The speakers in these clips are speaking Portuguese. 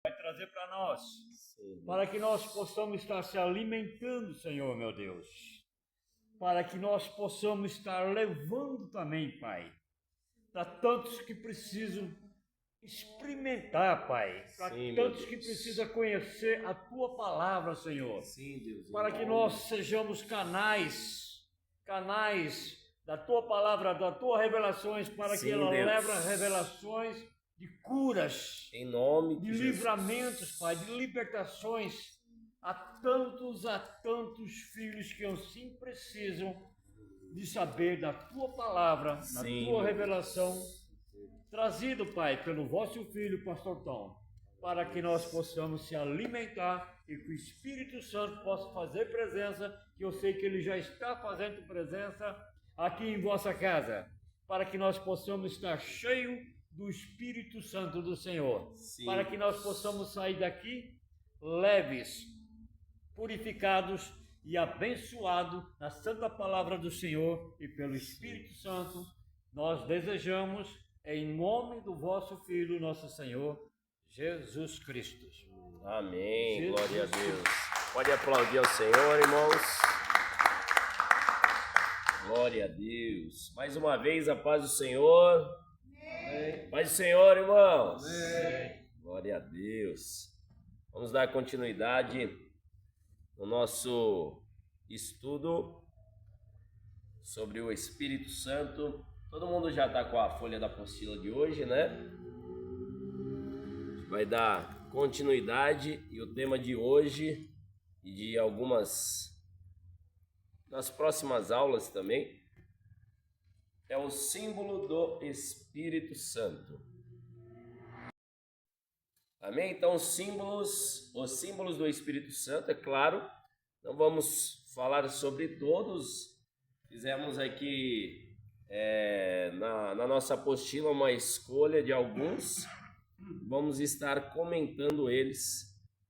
vai trazer para nós, Sim. para que nós possamos estar se alimentando, Senhor, meu Deus, para que nós possamos estar levando também, Pai, para tantos que precisam experimentar, Pai, para Sim, tantos meu que Deus. precisam conhecer a Tua palavra, Senhor, Sim, Deus. para que nós sejamos canais da Tua palavra, da Tua revelações, para Sim, que ela Deus. leve revelações de curas, Em nome de de Jesus. livramentos, Pai, de libertações a tantos filhos que assim precisam de saber da Tua palavra, da Sim, Tua meu revelação, trazido, Pai, pelo vosso Filho, Pastor Tom, para que nós possamos se alimentar e que o Espírito Santo possa fazer presença, que eu sei que Ele já está fazendo presença aqui em vossa casa, para que nós possamos estar cheios do Espírito Santo do Senhor, Sim. para que nós possamos sair daqui leves, purificados e abençoados na santa palavra do Senhor e pelo Espírito Santo, nós desejamos em nome do vosso Filho, nosso Senhor, Jesus Cristo. Amém. Jesus Glória a Cristo. Deus. Pode aplaudir ao Senhor, irmãos. Glória a Deus. Mais uma vez, a paz do Senhor. Amém. Paz do Senhor, irmãos. Amém. Glória a Deus. Vamos dar continuidade no nosso estudo sobre o Espírito Santo. Todo mundo já está com a folha da apostila de hoje, né? A gente vai dar continuidade e o tema de hoje e de algumas das próximas aulas também é o símbolo do Espírito Santo. Amém? Então, os símbolos do Espírito Santo, é claro, não vamos falar sobre todos. Fizemos aqui na nossa apostila uma escolha de alguns. Vamos estar comentando eles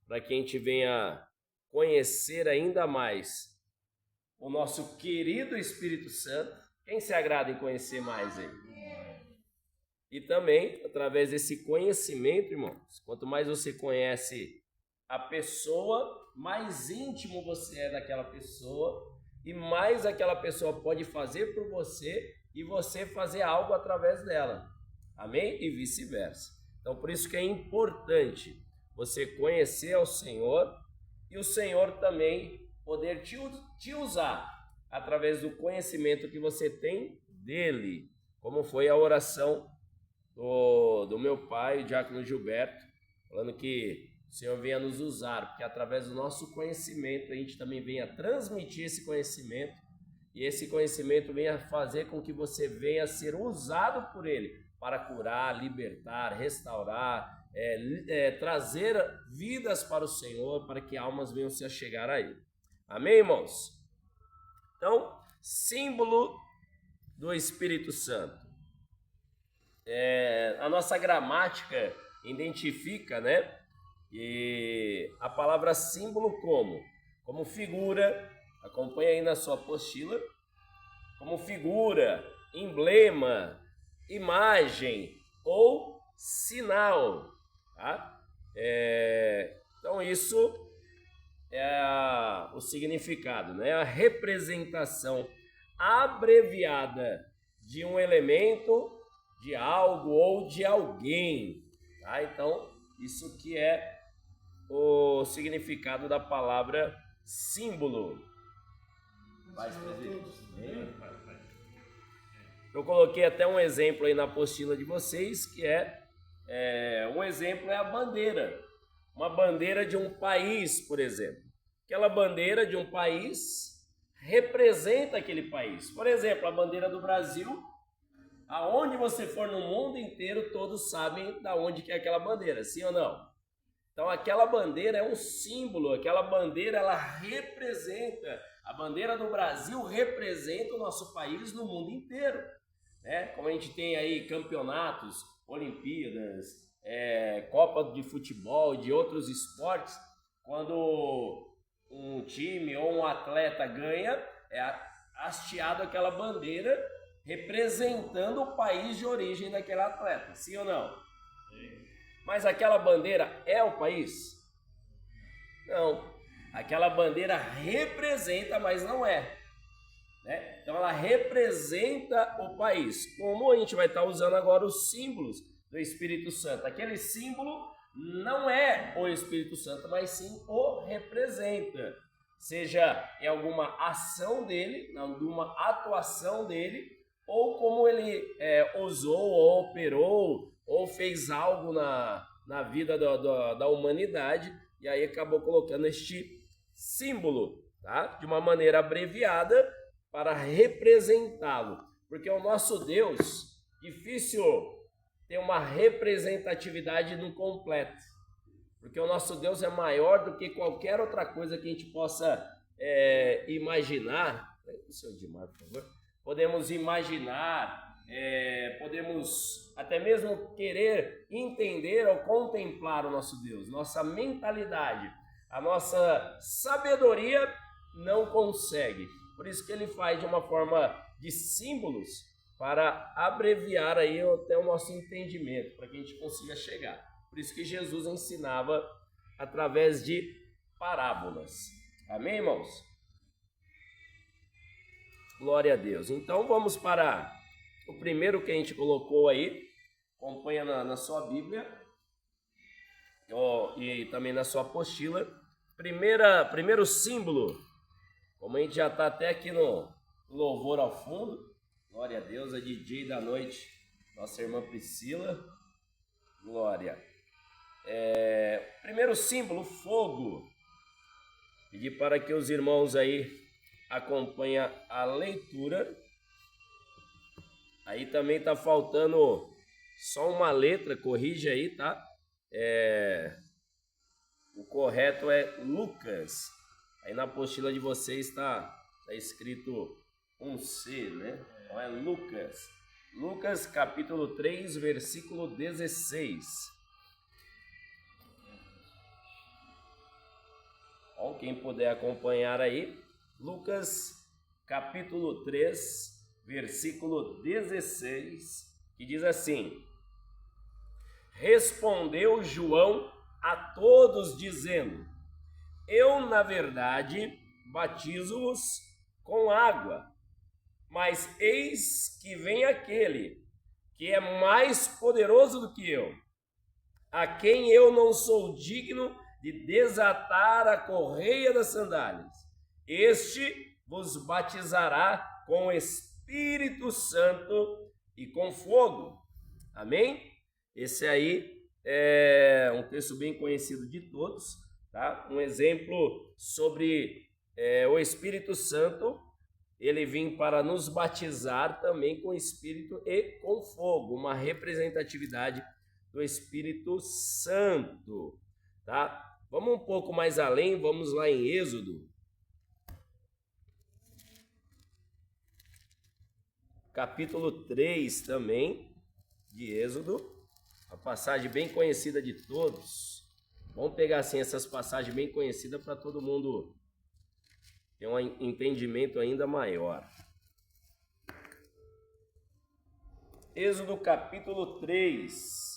para que a gente venha conhecer ainda mais o nosso querido Espírito Santo. Quem se agrada em conhecer mais ele? E também, através desse conhecimento, irmãos, quanto mais você conhece a pessoa, mais íntimo você é daquela pessoa e mais aquela pessoa pode fazer por você e você fazer algo através dela. Amém? E vice-versa. Então, por isso que é importante você conhecer ao Senhor e o Senhor também poder te usar através do conhecimento que você tem dele, como foi a oração do meu pai, o diácono Gilberto, falando que o Senhor venha nos usar, porque através do nosso conhecimento a gente também venha transmitir esse conhecimento e esse conhecimento venha fazer com que você venha ser usado por ele para curar, libertar, restaurar, trazer vidas para o Senhor, para que almas venham se achegar a ele. Amém, irmãos? Então, símbolo do Espírito Santo. A nossa gramática identifica, né? E a palavra símbolo como figura, acompanha aí na sua apostila, como figura, emblema, imagem ou sinal, tá? Então isso é o significado, né? A representação abreviada de um elemento, de algo ou de alguém, tá? Então isso que é o significado da palavra símbolo. Eu coloquei até um exemplo aí na apostila de vocês, que um exemplo é a bandeira. Uma bandeira de um país, por exemplo. Aquela bandeira de um país representa aquele país. Por exemplo, a bandeira do Brasil, aonde você for no mundo inteiro, todos sabem da onde que é aquela bandeira, sim ou não? Então aquela bandeira é um símbolo, aquela bandeira ela representa, a bandeira do Brasil representa o nosso país no mundo inteiro, né? Como a gente tem aí campeonatos, Olimpíadas, Copa de futebol, de outros esportes, quando um time ou um atleta ganha, é hasteado aquela bandeira representando o país de origem daquele atleta, sim ou não? Sim. Mas aquela bandeira é o país? Não. Aquela bandeira representa, mas não é. Né? Então ela representa o país. Como a gente vai estar usando agora os símbolos do Espírito Santo. Aquele símbolo não é o Espírito Santo, mas sim o representa. Seja em alguma ação dele, em alguma atuação dele, ou como ele usou, ou operou, ou fez algo na vida da humanidade, e aí acabou colocando este símbolo, tá? De uma maneira abreviada para representá-lo. Porque o nosso Deus, difícil ter uma representatividade no completo. Porque o nosso Deus é maior do que qualquer outra coisa que a gente possa imaginar. O senhor Edmar, por favor. Podemos imaginar, podemos até mesmo querer entender ou contemplar o nosso Deus. Nossa mentalidade, a nossa sabedoria não consegue. Por isso que ele faz de uma forma de símbolos para abreviar aí até o nosso entendimento, para que a gente consiga chegar. Por isso que Jesus ensinava através de parábolas. Amém, irmãos? Glória a Deus. Então vamos para o primeiro que a gente colocou aí. Acompanha na sua Bíblia e também na sua apostila. Primeiro símbolo, como a gente já está até aqui no louvor ao fundo. Glória a Deus, a DJ da noite, nossa irmã Priscila. Glória. Primeiro símbolo, fogo. Pedir para que os irmãos aí acompanhem a leitura. Aí também está faltando só uma letra, corrige aí, tá? O correto é Lucas. Aí na apostila de vocês está escrito um C, né? Então é Lucas. Lucas capítulo 3, versículo 16. Bom, quem puder acompanhar aí, Lucas capítulo 3, versículo 16, que diz assim: Respondeu João a todos dizendo: Eu, na verdade, batizo-vos com água, mas eis que vem aquele que é mais poderoso do que eu, a quem eu não sou digno de desatar a correia das sandálias. Este vos batizará com o Espírito Santo e com fogo. Amém? Esse aí é um texto bem conhecido de todos, tá? Um exemplo sobre o Espírito Santo. Ele vem para nos batizar também com Espírito e com fogo, uma representatividade do Espírito Santo, tá? Vamos um pouco mais além, vamos lá em Êxodo. Capítulo 3 também, de Êxodo, uma passagem bem conhecida de todos. Vamos pegar assim essas passagens bem conhecidas para todo mundo ter um entendimento ainda maior. Êxodo capítulo 3.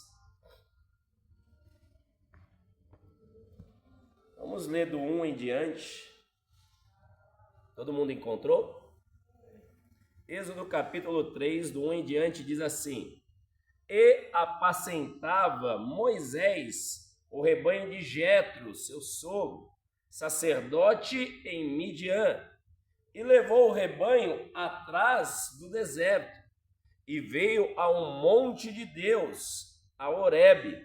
Vamos ler do 1 em diante. Todo mundo encontrou? Êxodo capítulo 3, do 1 em diante, diz assim: E apacentava Moisés o rebanho de Jetro, seu sogro, sacerdote em Midian, e levou o rebanho atrás do deserto, e veio a um monte de Deus, a Horebe,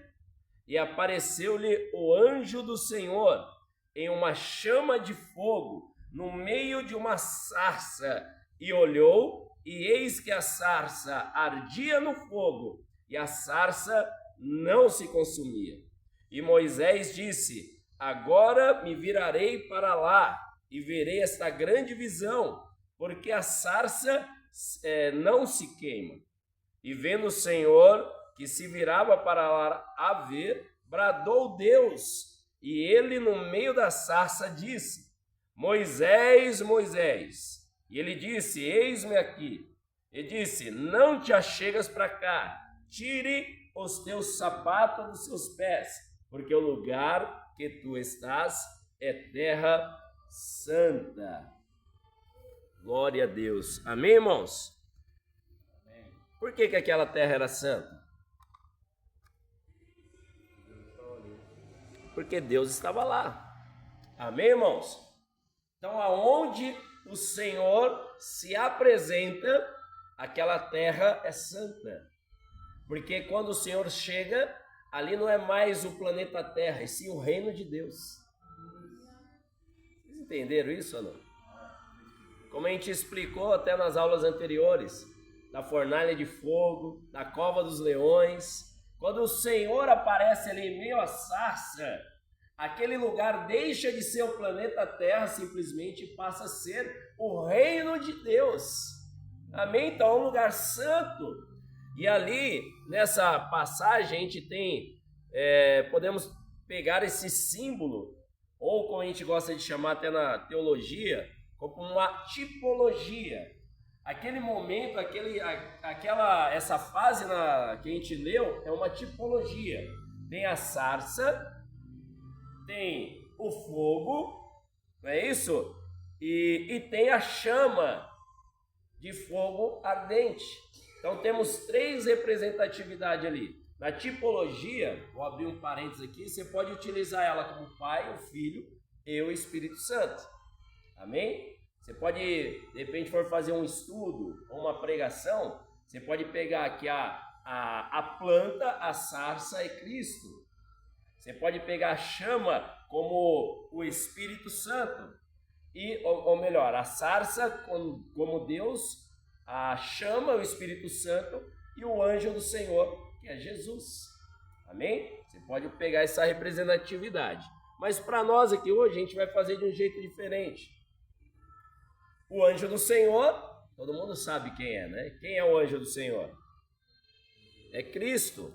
e apareceu-lhe o anjo do Senhor em uma chama de fogo no meio de uma sarça, e olhou, e eis que a sarça ardia no fogo, e a sarça não se consumia. E Moisés disse: Agora me virarei para lá, e verei esta grande visão, porque a sarça não se queima. E vendo o Senhor que se virava para lá a ver, bradou Deus, e ele no meio da sarça disse: Moisés, Moisés. E ele disse: Eis-me aqui. E disse: Não te achegas para cá, tire os teus sapatos dos seus pés, porque o lugar que tu estás é terra santa. Glória a Deus. Amém, irmãos? Amém. Por que aquela terra era santa? Porque Deus estava lá. Amém, irmãos? Então, aonde o Senhor se apresenta, aquela terra é santa. Porque quando o Senhor chega, ali não é mais o planeta Terra, e sim o reino de Deus. Vocês entenderam isso ou não? Como a gente explicou até nas aulas anteriores, da fornalha de fogo, da cova dos leões, quando o Senhor aparece ali em meio à sarça, aquele lugar deixa de ser o planeta Terra simplesmente e passa a ser o reino de Deus. Amém? Então é um lugar santo. E ali, nessa passagem, a gente tem, podemos pegar esse símbolo, ou como a gente gosta de chamar até na teologia, como uma tipologia. Aquele momento, essa fase que a gente leu é uma tipologia. Tem a sarça, tem o fogo, não é isso? E tem a chama de fogo ardente. Então temos 3 representatividades ali. Na tipologia, vou abrir um parênteses aqui, você pode utilizar ela como Pai, o Filho e o Espírito Santo. Amém? Você pode, de repente, for fazer um estudo ou uma pregação, você pode pegar aqui a planta, a sarça e Cristo. Você pode pegar a chama como o Espírito Santo. Ou melhor, a sarça como Deus, a chama, o Espírito Santo, e o anjo do Senhor, que é Jesus. Amém? Você pode pegar essa representatividade. Mas para nós aqui hoje, a gente vai fazer de um jeito diferente. O anjo do Senhor, todo mundo sabe quem é, né? Quem é o anjo do Senhor? É Cristo.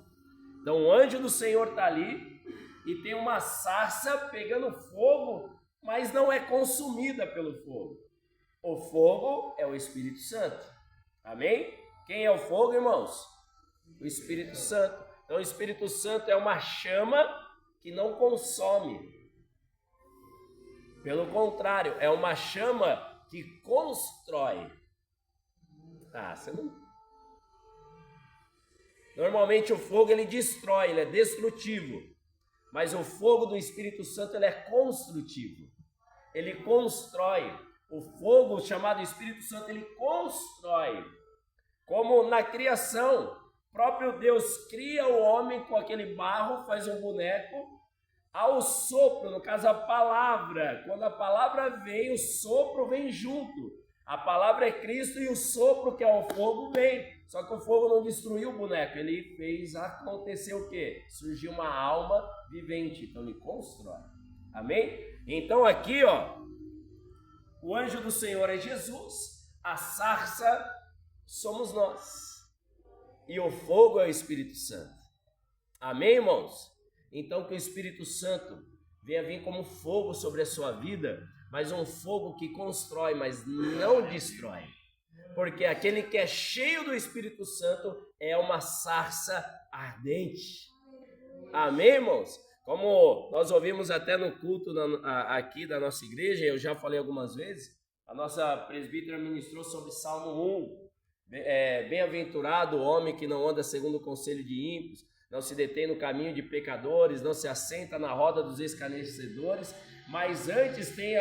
Então o anjo do Senhor está ali e tem uma sarça pegando fogo, mas não é consumida pelo fogo. O fogo é o Espírito Santo. Amém? Quem é o fogo, irmãos? O Espírito Santo. Então o Espírito Santo é uma chama que não consome. Pelo contrário, é uma chama que constrói. Você não... Normalmente o fogo ele destrói, ele é destrutivo. Mas o fogo do Espírito Santo ele é construtivo. Ele constrói. O fogo chamado Espírito Santo ele constrói. Como na criação, próprio Deus cria o homem com aquele barro, faz um boneco. Ao sopro, no caso a palavra, quando a palavra vem, o sopro vem junto. A palavra é Cristo e o sopro, que é o fogo, vem. Só que o fogo não destruiu o boneco, ele fez acontecer o quê? Surgiu uma alma vivente, então ele constrói. Amém? Então aqui, o anjo do Senhor é Jesus, a sarça somos nós. E o fogo é o Espírito Santo. Amém, irmãos? Então que o Espírito Santo venha vir como fogo sobre a sua vida, mas um fogo que constrói, mas não destrói. Porque aquele que é cheio do Espírito Santo é uma sarça ardente. Amém, irmãos? Como nós ouvimos até no culto aqui da nossa igreja, eu já falei algumas vezes, a nossa presbítera ministrou sobre Salmo 1. Bem-aventurado o homem que não anda segundo o conselho de ímpios, não se detém no caminho de pecadores, não se assenta na roda dos escarnecedores, mas antes tem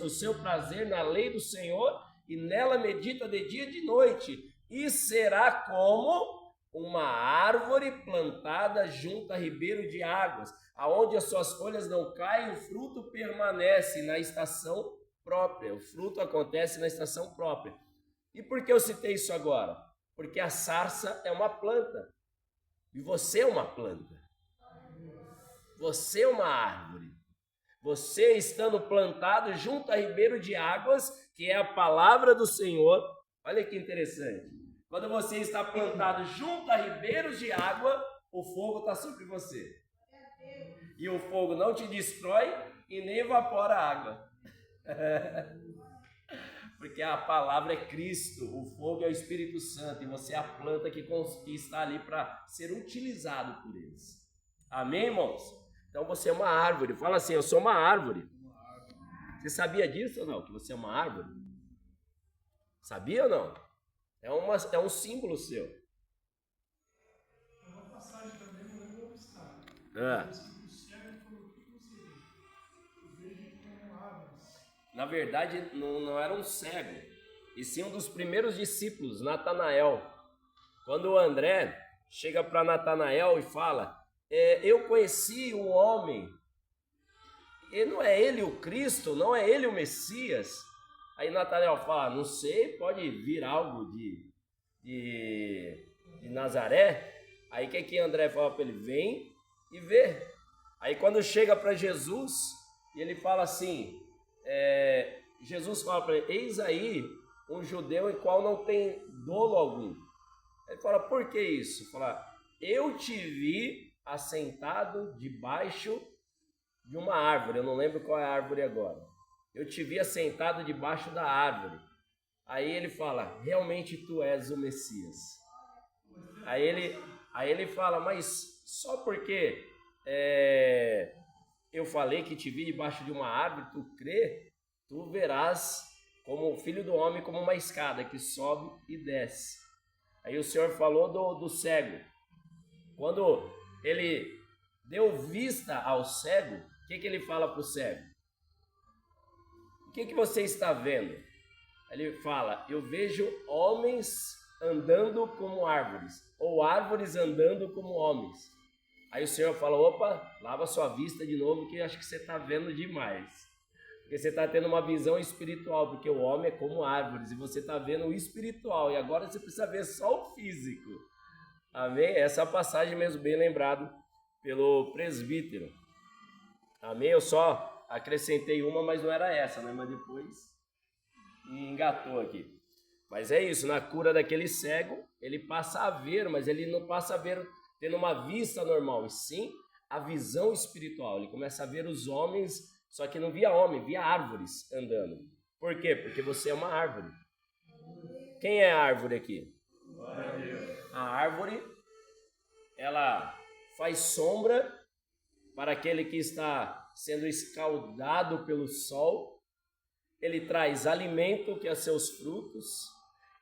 o seu prazer na lei do Senhor e nela medita de dia e de noite, e será como uma árvore plantada junto a ribeiro de águas, aonde as suas folhas não caem, o fruto permanece na estação própria, o fruto acontece na estação própria. E por que eu citei isso agora? Porque a sarça é uma planta. E você é uma planta. Você é uma árvore. Você estando plantado junto a ribeiro de águas, que é a palavra do Senhor. Olha que interessante. Quando você está plantado junto a ribeiros de água, o fogo está sobre você. E o fogo não te destrói e nem evapora a água. Porque a palavra é Cristo, o fogo é o Espírito Santo, e você é a planta que está ali para ser utilizado por eles. Amém, irmãos? Então você é uma árvore. Fala assim, eu sou uma árvore. Você sabia disso ou não? Que você é uma árvore? Sabia ou não? É um símbolo seu. É uma passagem também, não lembro onde está. O céu falou o que você vê. Eu vejo como árvores. Na verdade, não era um cego, e sim um dos primeiros discípulos, Natanael. Quando o André chega para Natanael e fala, eu conheci um homem, e não é ele o Cristo, não é ele o Messias. Aí Natanael fala, não sei, pode vir algo de Nazaré. Aí o que André fala para ele? Vem e vê. Aí quando chega para Jesus, ele fala assim, Jesus fala para ele, eis aí um judeu em qual não tem dolo algum. Ele fala, por que isso? Fala, eu te vi assentado debaixo de uma árvore, eu não lembro qual é a árvore agora. Eu te vi assentado debaixo da árvore. Aí ele fala, realmente tu és o Messias. Aí ele fala, mas só porque eu falei que te vi debaixo de uma árvore, tu crê, tu verás como o Filho do Homem, como uma escada que sobe e desce. Aí o Senhor falou do cego. Quando ele deu vista ao cego, o que ele fala para o cego? O que você está vendo? Ele fala, eu vejo homens andando como árvores, ou árvores andando como homens. Aí o Senhor fala, opa, lava sua vista de novo, que eu acho que você está vendo demais. Porque você está tendo uma visão espiritual, porque o homem é como árvores, e você está vendo o espiritual, e agora você precisa ver só o físico. Amém? Essa passagem mesmo, bem lembrado pelo presbítero. Amém? Eu só acrescentei uma, mas não era essa, né? Mas depois engatou aqui. Mas é isso, na cura daquele cego, ele passa a ver, mas ele não passa a ver tendo uma vista normal, e sim a visão espiritual. Ele começa a ver os homens, só que não via homem, via árvores andando. Por quê? Porque você é uma árvore. Quem é a árvore aqui? A árvore, ela faz sombra para aquele que está sendo escaldado pelo sol. Ele traz alimento, que é seus frutos.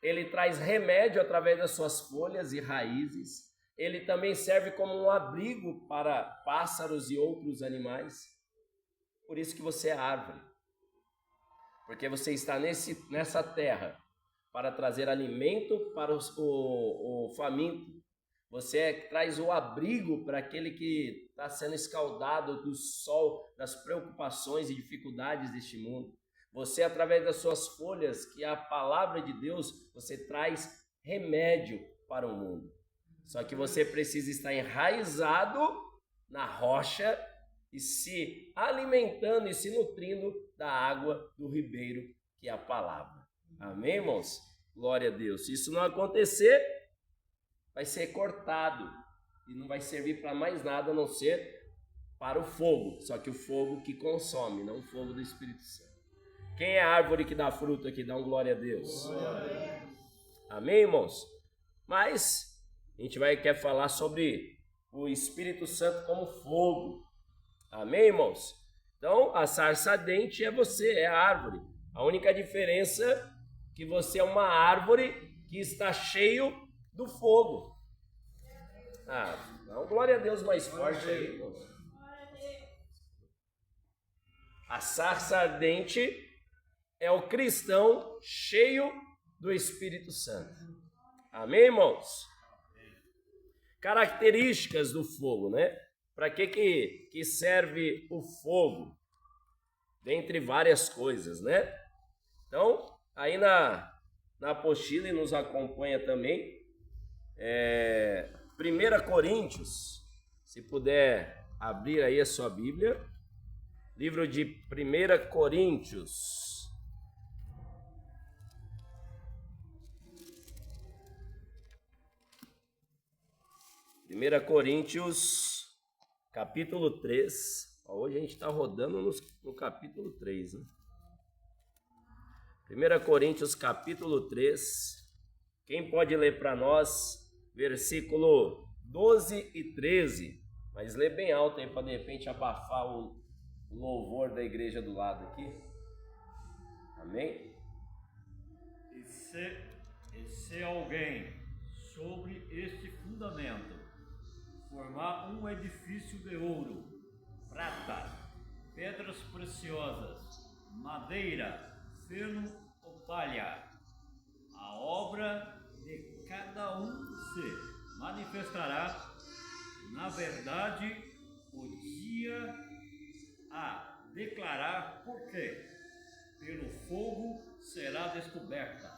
Ele traz remédio através das suas folhas e raízes. Ele também serve como um abrigo para pássaros e outros animais. Por isso que você é árvore. Porque você está nessa terra para trazer alimento para o faminto. Você traz o abrigo para aquele que está sendo escaldado do sol, das preocupações e dificuldades deste mundo. Você, através das suas folhas, que é a palavra de Deus, você traz remédio para o mundo. Só que você precisa estar enraizado na rocha e se alimentando e se nutrindo da água do ribeiro, que é a palavra. Amém, irmãos? Glória a Deus. Se isso não acontecer, vai ser cortado e não vai servir para mais nada a não ser para o fogo. Só que o fogo que consome, não o fogo do Espírito Santo. Quem é a árvore que dá fruto aqui? Dá um glória a Deus. Glória a Deus. Amém, irmãos? Mas a gente quer falar sobre o Espírito Santo como fogo. Amém, irmãos? Então, a sarça ardente é você, é a árvore. A única diferença é que você é uma árvore que está cheio do fogo. Dá um glória a Deus mais forte aí, irmãos. A sarça ardente é o cristão cheio do Espírito Santo. Amém, irmãos? Características do fogo, né? Para que serve o fogo? Dentre várias coisas, né? Então, aí na apostila, e nos acompanha também, 1 Coríntios, se puder abrir aí a sua Bíblia, livro de 1 Coríntios. 1 Coríntios, capítulo 3. Hoje a gente está rodando no capítulo 3, né? 1 Coríntios capítulo 3. Quem pode ler para nós? Versículo 12 e 13. Mas lê bem alto aí para de repente abafar o louvor da igreja do lado aqui. Amém? E se alguém sobre este fundamento formar um edifício de ouro, prata, pedras preciosas, madeira, feno ou palha, a obra de cada um se manifestará, na verdade, o dia a declarar, porque pelo fogo será descoberta,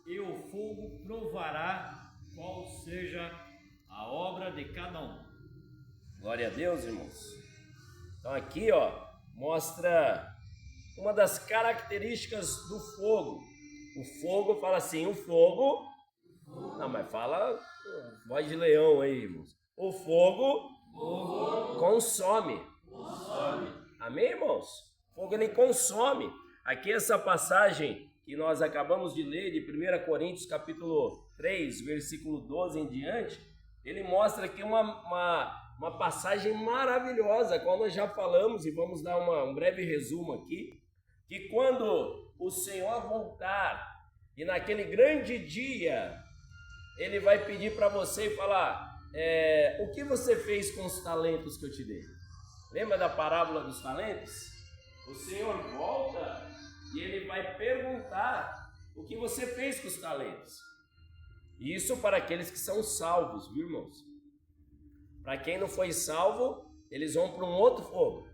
e o fogo provará qual seja a obra de cada um. Glória a Deus, irmãos. Então aqui, mostra uma das características do fogo. O fogo, fala assim, o fogo... Não, mas fala voz de leão aí, irmãos. O fogo consome. Amém, irmãos? O fogo, ele consome. Aqui essa passagem que nós acabamos de ler, de 1 Coríntios capítulo 3, versículo 12 em diante, ele mostra aqui uma passagem maravilhosa, qual nós já falamos, e vamos dar um breve resumo aqui, que quando o Senhor voltar, e naquele grande dia, ele vai pedir para você e falar, o que você fez com os talentos que eu te dei? Lembra da parábola dos talentos? O Senhor volta e ele vai perguntar o que você fez com os talentos. Isso para aqueles que são salvos, viu, irmãos? Para quem não foi salvo, eles vão para um outro fogo.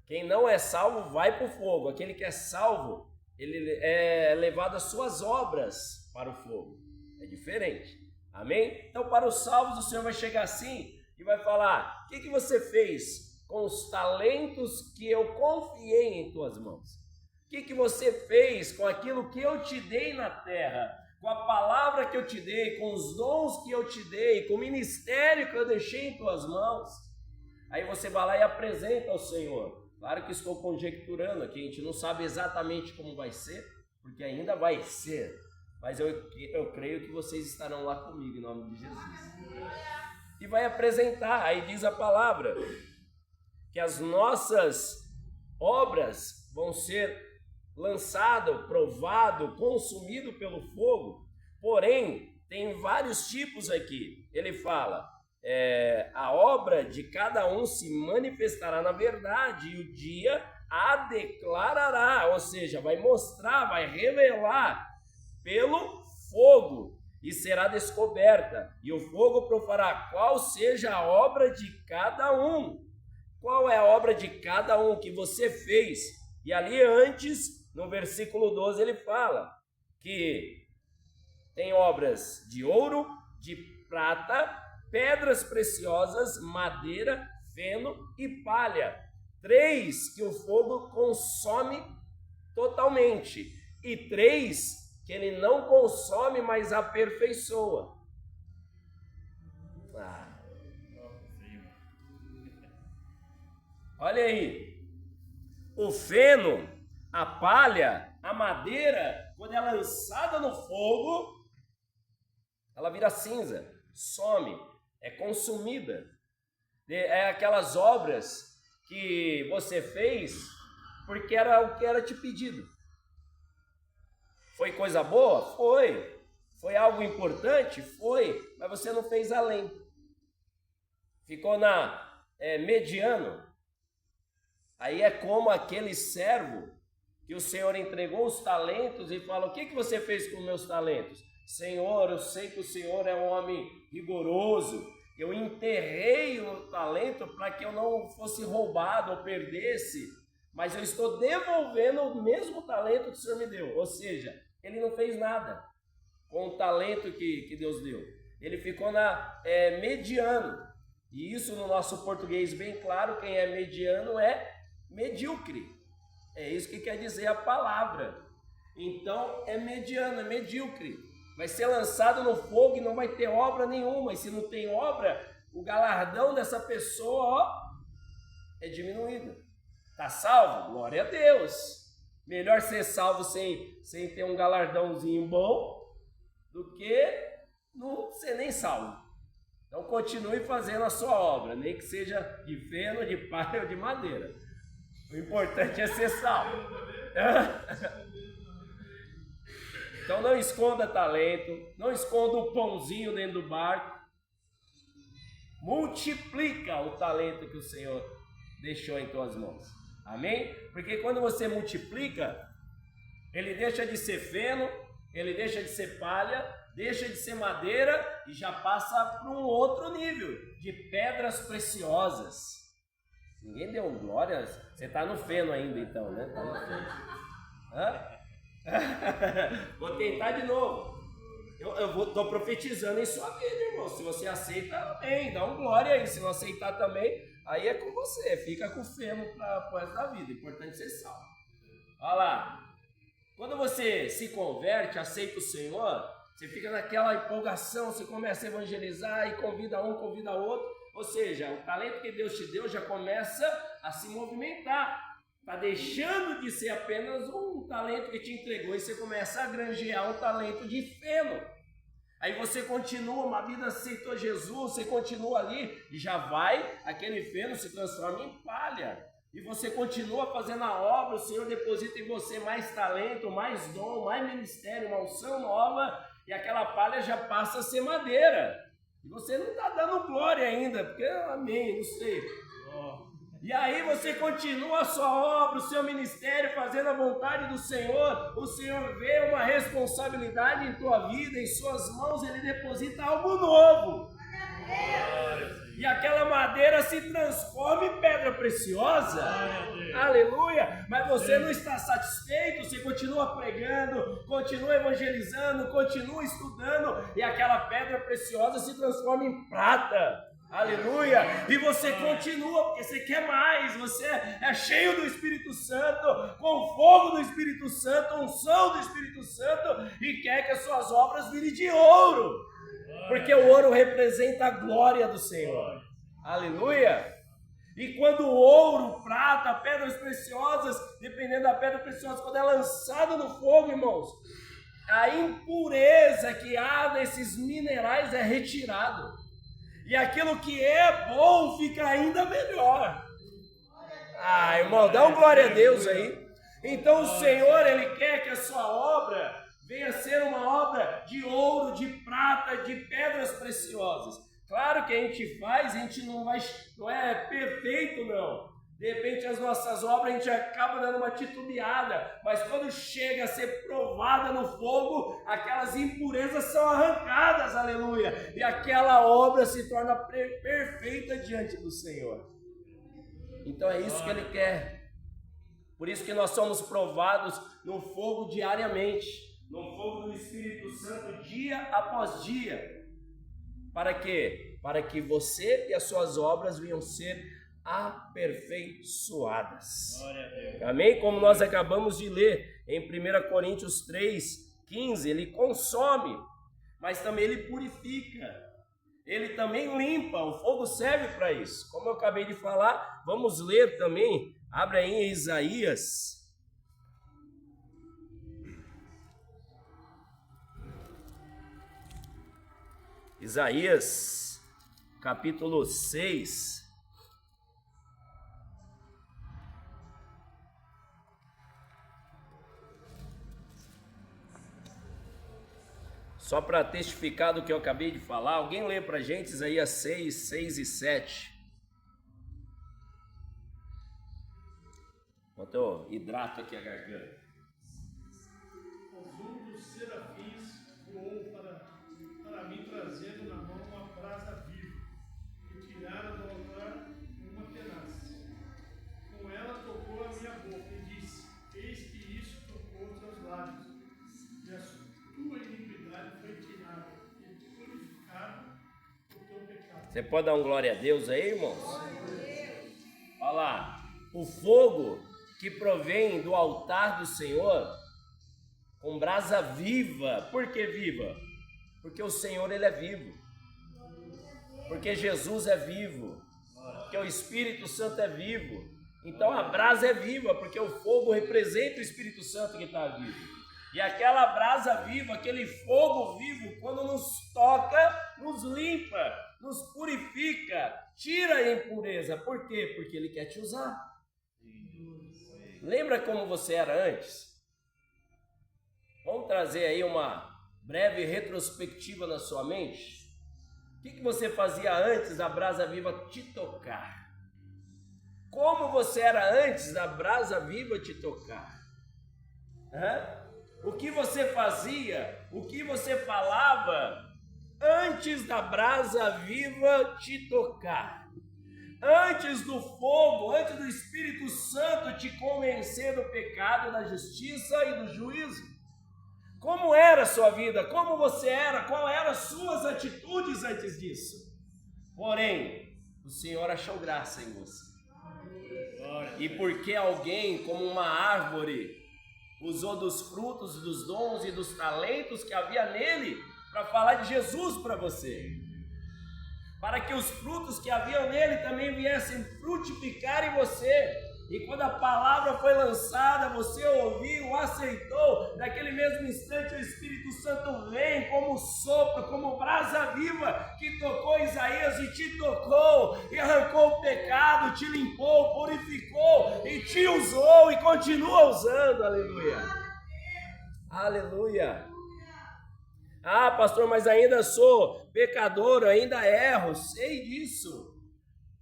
Quem não é salvo vai para o fogo. Aquele que é salvo, ele é levado as suas obras para o fogo. É diferente. Amém? Então, para os salvos, o Senhor vai chegar assim e vai falar: o que você fez com os talentos que eu confiei em tuas mãos? O que você fez com aquilo que eu te dei na terra? Com a palavra que eu te dei, com os dons que eu te dei, com o ministério que eu deixei em tuas mãos? Aí você vai lá e apresenta ao Senhor. Claro que estou conjecturando aqui, a gente não sabe exatamente como vai ser, porque ainda vai ser. Mas eu creio que vocês estarão lá comigo, em nome de Jesus. E vai apresentar, aí diz a palavra, que as nossas obras vão ser lançado, provado, consumido pelo fogo. Porém, tem vários tipos aqui. Ele fala, a obra de cada um se manifestará na verdade, e o dia a declarará, ou seja, vai mostrar, vai revelar pelo fogo, e será descoberta, e o fogo provará qual seja a obra de cada um. Qual é a obra de cada um que você fez? E ali antes, no versículo 12, ele fala que tem obras de ouro, de prata, pedras preciosas, madeira, feno e palha. 3 que o fogo consome totalmente, e 3 que ele não consome, mas aperfeiçoa. Olha aí, o feno, a palha, a madeira, quando ela é lançada no fogo, ela vira cinza, some, é consumida. É aquelas obras que você fez porque era o que era te pedido. Foi coisa boa? Foi. Foi algo importante? Foi. Mas você não fez além. Ficou na mediano. Aí é como aquele servo que o Senhor entregou os talentos e fala: o que você fez com meus talentos? Senhor, eu sei que o Senhor é um homem rigoroso. Eu enterrei o talento para que eu não fosse roubado ou perdesse, mas eu estou devolvendo o mesmo talento que o Senhor me deu. Ou seja, ele não fez nada com o talento que Deus deu. Ele ficou na mediano. E isso no nosso português bem claro, quem é mediano é medíocre. É isso que quer dizer a palavra. Então é mediano, é medíocre. Vai ser lançado no fogo e não vai ter obra nenhuma. E se não tem obra, o galardão dessa pessoa é diminuído. Está salvo? Glória a Deus. Melhor ser salvo sem ter um galardãozinho bom do que não ser nem salvo. Então continue fazendo a sua obra, nem que seja de feno, de palha ou de madeira. O importante é ser salvo. Então não esconda talento, não esconda o pãozinho dentro do barco. Multiplica o talento que o Senhor deixou em tuas mãos. Amém? Porque quando você multiplica, ele deixa de ser feno, ele deixa de ser palha, deixa de ser madeira e já passa para um outro nível, de pedras preciosas. Ninguém deu glória? Você está no feno ainda então, né? Tá no feno. Vou tentar de novo. Estou profetizando em sua vida, irmão. Se você aceita, bem, dá um glória aí. Se não aceitar também, aí é com você. Fica com o feno para o resto da vida. Importante ser salvo. Olha lá. Quando você se converte, aceita o Senhor, você fica naquela empolgação, você começa a evangelizar e convida um, convida outro. Ou seja, o talento que Deus te deu já começa a se movimentar. Está deixando de ser apenas um talento que te entregou e você começa a granjear um talento de feno. Aí você continua, uma vida aceitou Jesus, você continua ali e já vai, aquele feno se transforma em palha. E você continua fazendo a obra, o Senhor deposita em você mais talento, mais dom, mais ministério, uma unção nova, e aquela palha já passa a ser madeira. E você não está dando glória ainda, porque amém, não sei. E aí você continua a sua obra, o seu ministério, fazendo a vontade do Senhor. O Senhor vê uma responsabilidade em tua vida, em suas mãos, Ele deposita algo novo. E aquela madeira se transforma em pedra preciosa. Aleluia! Mas você não está satisfeito, você continua pregando, continua evangelizando, continua estudando, e aquela pedra preciosa se transforma em prata. Aleluia! E você continua, porque você quer mais, você é cheio do Espírito Santo, com fogo do Espírito Santo, unção do Espírito Santo, e quer que as suas obras virem de ouro, porque o ouro representa a glória do Senhor. Aleluia! E quando o ouro, prata, pedras preciosas, dependendo da pedra preciosa, quando é lançada no fogo, irmãos, a impureza que há nesses minerais é retirada. E aquilo que é bom fica ainda melhor. Ah, irmão, dá um glória a Deus aí. Então o Senhor, Ele quer que a sua obra venha a ser uma obra de ouro, de prata, de pedras preciosas. Claro que a gente faz, a gente não é perfeito não. De repente as nossas obras a gente acaba dando uma titubeada, mas quando chega a ser provada no fogo, aquelas impurezas são arrancadas, aleluia, e aquela obra se torna perfeita diante do Senhor. Então é isso que Ele quer. Por isso que nós somos provados no fogo diariamente, no fogo do Espírito Santo dia após dia. Para quê? Para que você e as suas obras venham ser aperfeiçoadas. Amém? Como nós acabamos de ler em 1 Coríntios 3:15, Ele consome, mas também Ele purifica, Ele também limpa, o fogo serve para isso. Como eu acabei de falar, vamos ler também, abre aí em Isaías. Isaías, capítulo 6. Só para testificar do que eu acabei de falar, alguém lê para a gente Isaías 6, 6 e 7. Enquanto eu hidrato aqui a garganta. Um dos serafins voou para mim, trazendo na mão uma brasa viva, e tirara do altar uma tenaz. Com ela tocou a minha boca e disse: Eis que isso tocou os teus lábios, e a tua iniquidade foi tirada, e purificado o teu pecado. Você pode dar um glória a Deus aí, irmãos? Olha lá, o fogo que provém do altar do Senhor, com brasa viva. Por que viva? Porque o Senhor, Ele é vivo. Porque Jesus é vivo. Porque o Espírito Santo é vivo. Então a brasa é viva, porque o fogo representa o Espírito Santo que está vivo. E aquela brasa viva, aquele fogo vivo, quando nos toca, nos limpa, nos purifica, tira a impureza. Por quê? Porque Ele quer te usar. Lembra como você era antes? Vamos trazer aí uma breve retrospectiva na sua mente. O que você fazia antes da brasa viva te tocar? Como você era antes da brasa viva te tocar? O que você fazia, o que você falava antes da brasa viva te tocar? Antes do fogo, antes do Espírito Santo te convencer do pecado, da justiça e do juízo? Como era a sua vida? Como você era? Qual eram as suas atitudes antes disso? Porém, o Senhor achou graça em você. E porque alguém, como uma árvore, usou dos frutos, dos dons e dos talentos que havia nele para falar de Jesus para você, para que os frutos que haviam nele também viessem frutificar em você. E quando a palavra foi lançada, você ouviu, aceitou, naquele mesmo instante o Espírito Santo vem como sopro, como brasa viva, que tocou Isaías e te tocou, e arrancou o pecado, te limpou, purificou, e te usou, e continua usando. Aleluia! Aleluia! Ah, pastor, mas ainda sou pecador, ainda erro. Sei disso,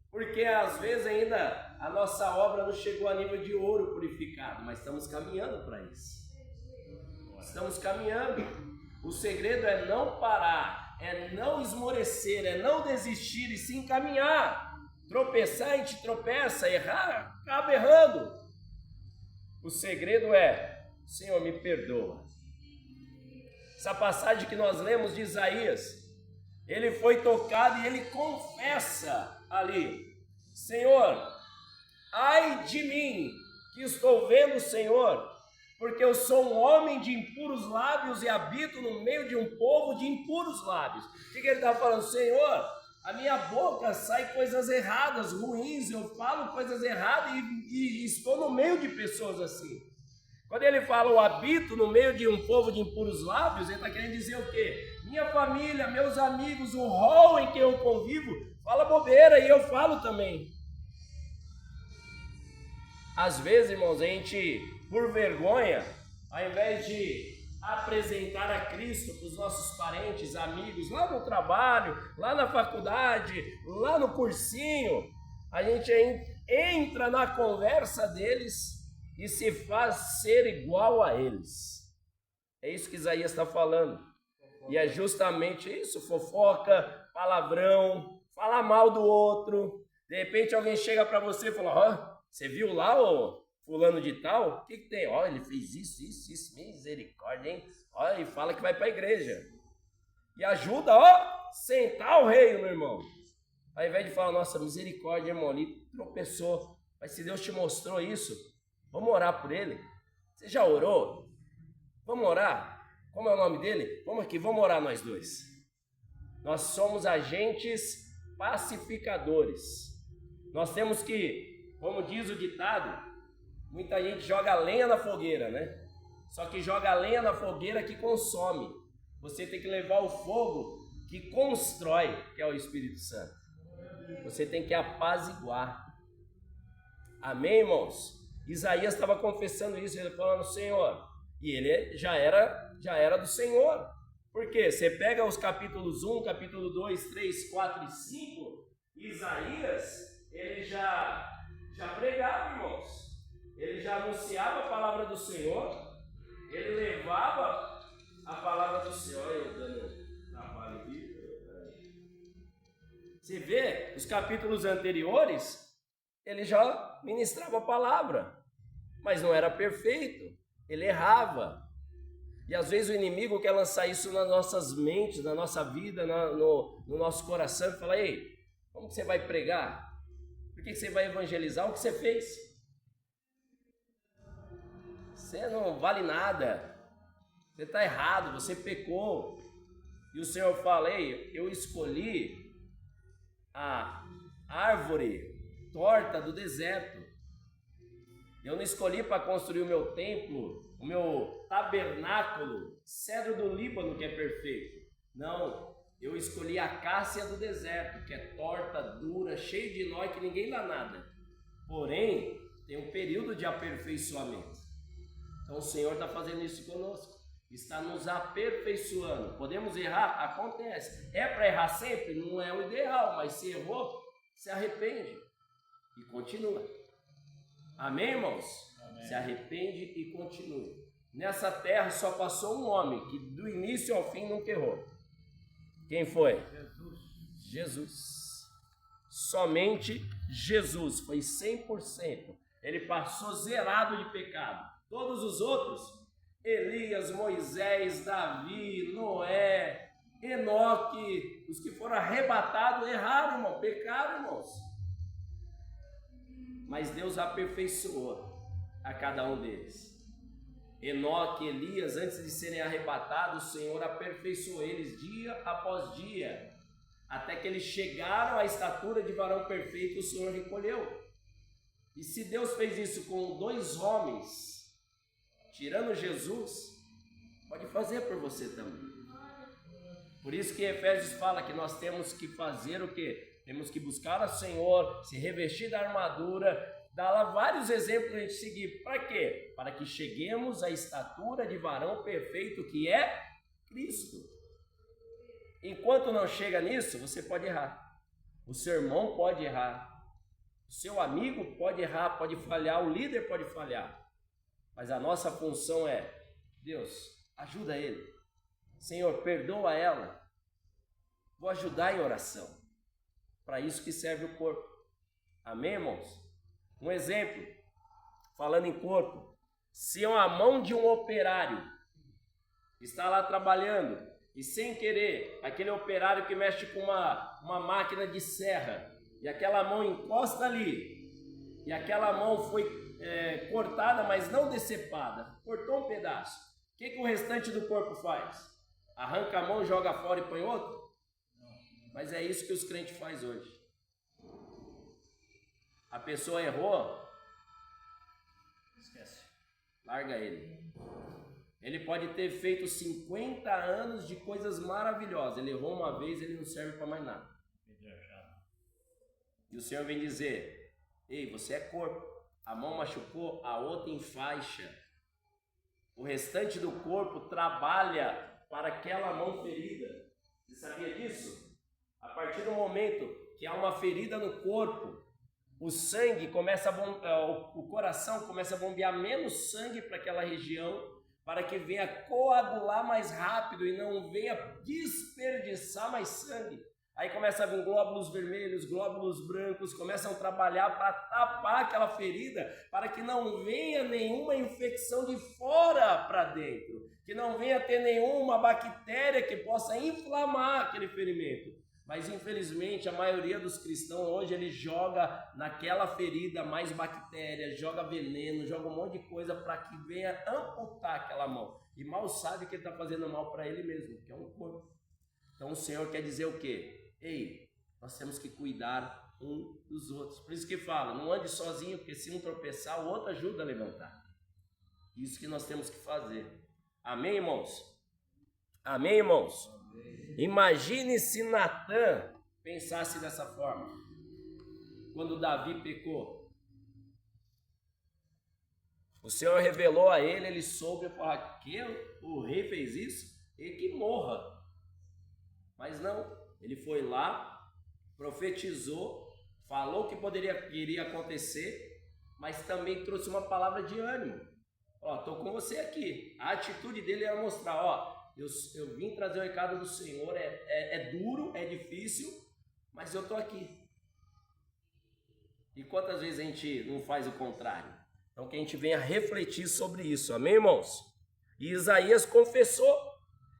porque às vezes ainda a nossa obra não chegou a nível de ouro purificado, mas estamos caminhando para isso. Estamos caminhando. O segredo é não parar, é não esmorecer, é não desistir e sim caminhar. Tropeçar, a gente tropeça, errar, acaba errando. O segredo é: Senhor, me perdoa. Essa passagem que nós lemos de Isaías, ele foi tocado e ele confessa ali: Senhor, ai de mim, que estou vendo o Senhor, porque eu sou um homem de impuros lábios e habito no meio de um povo de impuros lábios. O que ele está falando? Senhor, a minha boca sai coisas erradas, ruins, eu falo coisas erradas e estou no meio de pessoas assim. Quando ele fala eu habito no meio de um povo de impuros lábios, ele está querendo dizer o quê? Minha família, meus amigos, o rol em que eu convivo, fala bobeira e eu falo também. Às vezes, irmãos, a gente, por vergonha, ao invés de apresentar a Cristo para os nossos parentes, amigos, lá no trabalho, lá na faculdade, lá no cursinho, a gente entra na conversa deles e se faz ser igual a eles. É isso que Isaías está falando. E é justamente isso: fofoca, palavrão, falar mal do outro. De repente alguém chega para você e fala: você viu lá o fulano de tal? O que tem? Ele fez isso, misericórdia, hein? E fala que vai para a igreja. E ajuda, sentar o rei, meu irmão. Ao invés de falar: nossa, misericórdia, irmão, ele tropeçou. Mas se Deus te mostrou isso, vamos orar por ele. Você já orou? Vamos orar? Como é o nome dele? Vamos aqui, vamos orar nós dois. Nós somos agentes pacificadores. Nós temos que, como diz o ditado, muita gente joga lenha na fogueira, né? Só que joga lenha na fogueira que consome. Você tem que levar o fogo que constrói, que é o Espírito Santo. Você tem que apaziguar. Amém, irmãos? Isaías estava confessando isso, ele falando: Senhor, e ele já era do Senhor. Por quê? Você pega os capítulos 1, capítulo 2, 3, 4 e 5, Isaías, ele já pregava, irmãos. Ele já anunciava a palavra do Senhor, ele levava a palavra do Senhor. Eu dando trabalho aqui. Você vê, os capítulos anteriores, ele já ministrava a palavra, mas não era perfeito, ele errava. E às vezes o inimigo quer lançar isso nas nossas mentes, na nossa vida, no nosso coração, e fala: ei, como que você vai pregar? Por que você vai evangelizar? O que você fez? Você não vale nada, você está errado, você pecou. E o Senhor fala: ei, eu escolhi a árvore torta do deserto, Eu não escolhi para construir o meu templo, o meu tabernáculo, cedro do Líbano, que é perfeito. Não, eu escolhi a cássia do deserto, que é torta, dura, cheia de nó e que ninguém dá nada. Porém, tem um período de aperfeiçoamento. Então o Senhor está fazendo isso conosco. Está nos aperfeiçoando. Podemos errar? Acontece. É para errar sempre? Não é o ideal, mas se errou, se arrepende e continua. Amém, irmãos? Amém. Se arrepende e continue. Nessa terra só passou um homem que do início ao fim nunca errou. Quem foi? Jesus. Somente Jesus. Foi 100%. Ele passou zerado de pecado. Todos os outros, Elias, Moisés, Davi, Noé, Enoque, os que foram arrebatados, erraram, irmão, pecaram, irmãos. Mas Deus aperfeiçoou a cada um deles. Enoque, Elias, antes de serem arrebatados, o Senhor aperfeiçoou eles dia após dia, até que eles chegaram à estatura de varão perfeito, o Senhor recolheu. E se Deus fez isso com 2 homens, tirando Jesus, pode fazer por você também. Por isso que Efésios fala que nós temos que fazer o quê? Temos que buscar o Senhor, se revestir da armadura, dá lá vários exemplos para a gente seguir. Para quê? Para que cheguemos à estatura de varão perfeito, que é Cristo. Enquanto não chega nisso, você pode errar. O seu irmão pode errar. O seu amigo pode errar, pode falhar. O líder pode falhar. Mas a nossa função é: Deus, ajuda ele. Senhor, perdoa ela. Vou ajudar em oração. Para isso que serve o corpo. Amém, irmãos? Um exemplo, falando em corpo. Se a mão de um operário está lá trabalhando e sem querer, aquele operário que mexe com uma máquina de serra, e aquela mão encosta ali, e aquela mão foi cortada, mas não decepada, cortou um pedaço. O que o restante do corpo faz? Arranca a mão, joga fora e põe outro? Mas é isso que os crentes fazem hoje. A pessoa errou, esquece, larga ele. Ele pode ter feito 50 anos de coisas maravilhosas. Ele errou uma vez, ele não serve para mais nada. E o Senhor vem dizer: ei, você é corpo. A mão machucou, a outra enfaixa. O restante do corpo trabalha para aquela mão ferida. Você sabia disso? A partir do momento que há uma ferida no corpo, o sangue começa o coração começa a bombear menos sangue para aquela região, para que venha coagular mais rápido e não venha desperdiçar mais sangue. Aí começa a vir glóbulos vermelhos, glóbulos brancos, começam a trabalhar para tapar aquela ferida, para que não venha nenhuma infecção de fora para dentro, que não venha ter nenhuma bactéria que possa inflamar aquele ferimento. Mas infelizmente a maioria dos cristãos hoje, ele joga naquela ferida mais bactérias, joga veneno, joga um monte de coisa para que venha amputar aquela mão. E mal sabe que ele está fazendo mal para ele mesmo, que é um corpo. Então o Senhor quer dizer o quê? Ei, nós temos que cuidar um dos outros. Por isso que fala, não ande sozinho, porque se um tropeçar, o outro ajuda a levantar. Isso que nós temos que fazer. Amém, irmãos? Amém, irmãos? Imagine se Natan pensasse dessa forma, quando Davi pecou. O Senhor revelou a ele, ele soube falar que o rei fez isso, e que morra. Mas não, ele foi lá, profetizou, falou o que iria acontecer, mas também trouxe uma palavra de ânimo. Ó, estou com você aqui. A atitude dele era mostrar, ó, eu vim trazer o recado do Senhor, é duro, é difícil, mas eu estou aqui. E quantas vezes a gente não faz o contrário? Então que a gente venha refletir sobre isso, amém, irmãos? E Isaías confessou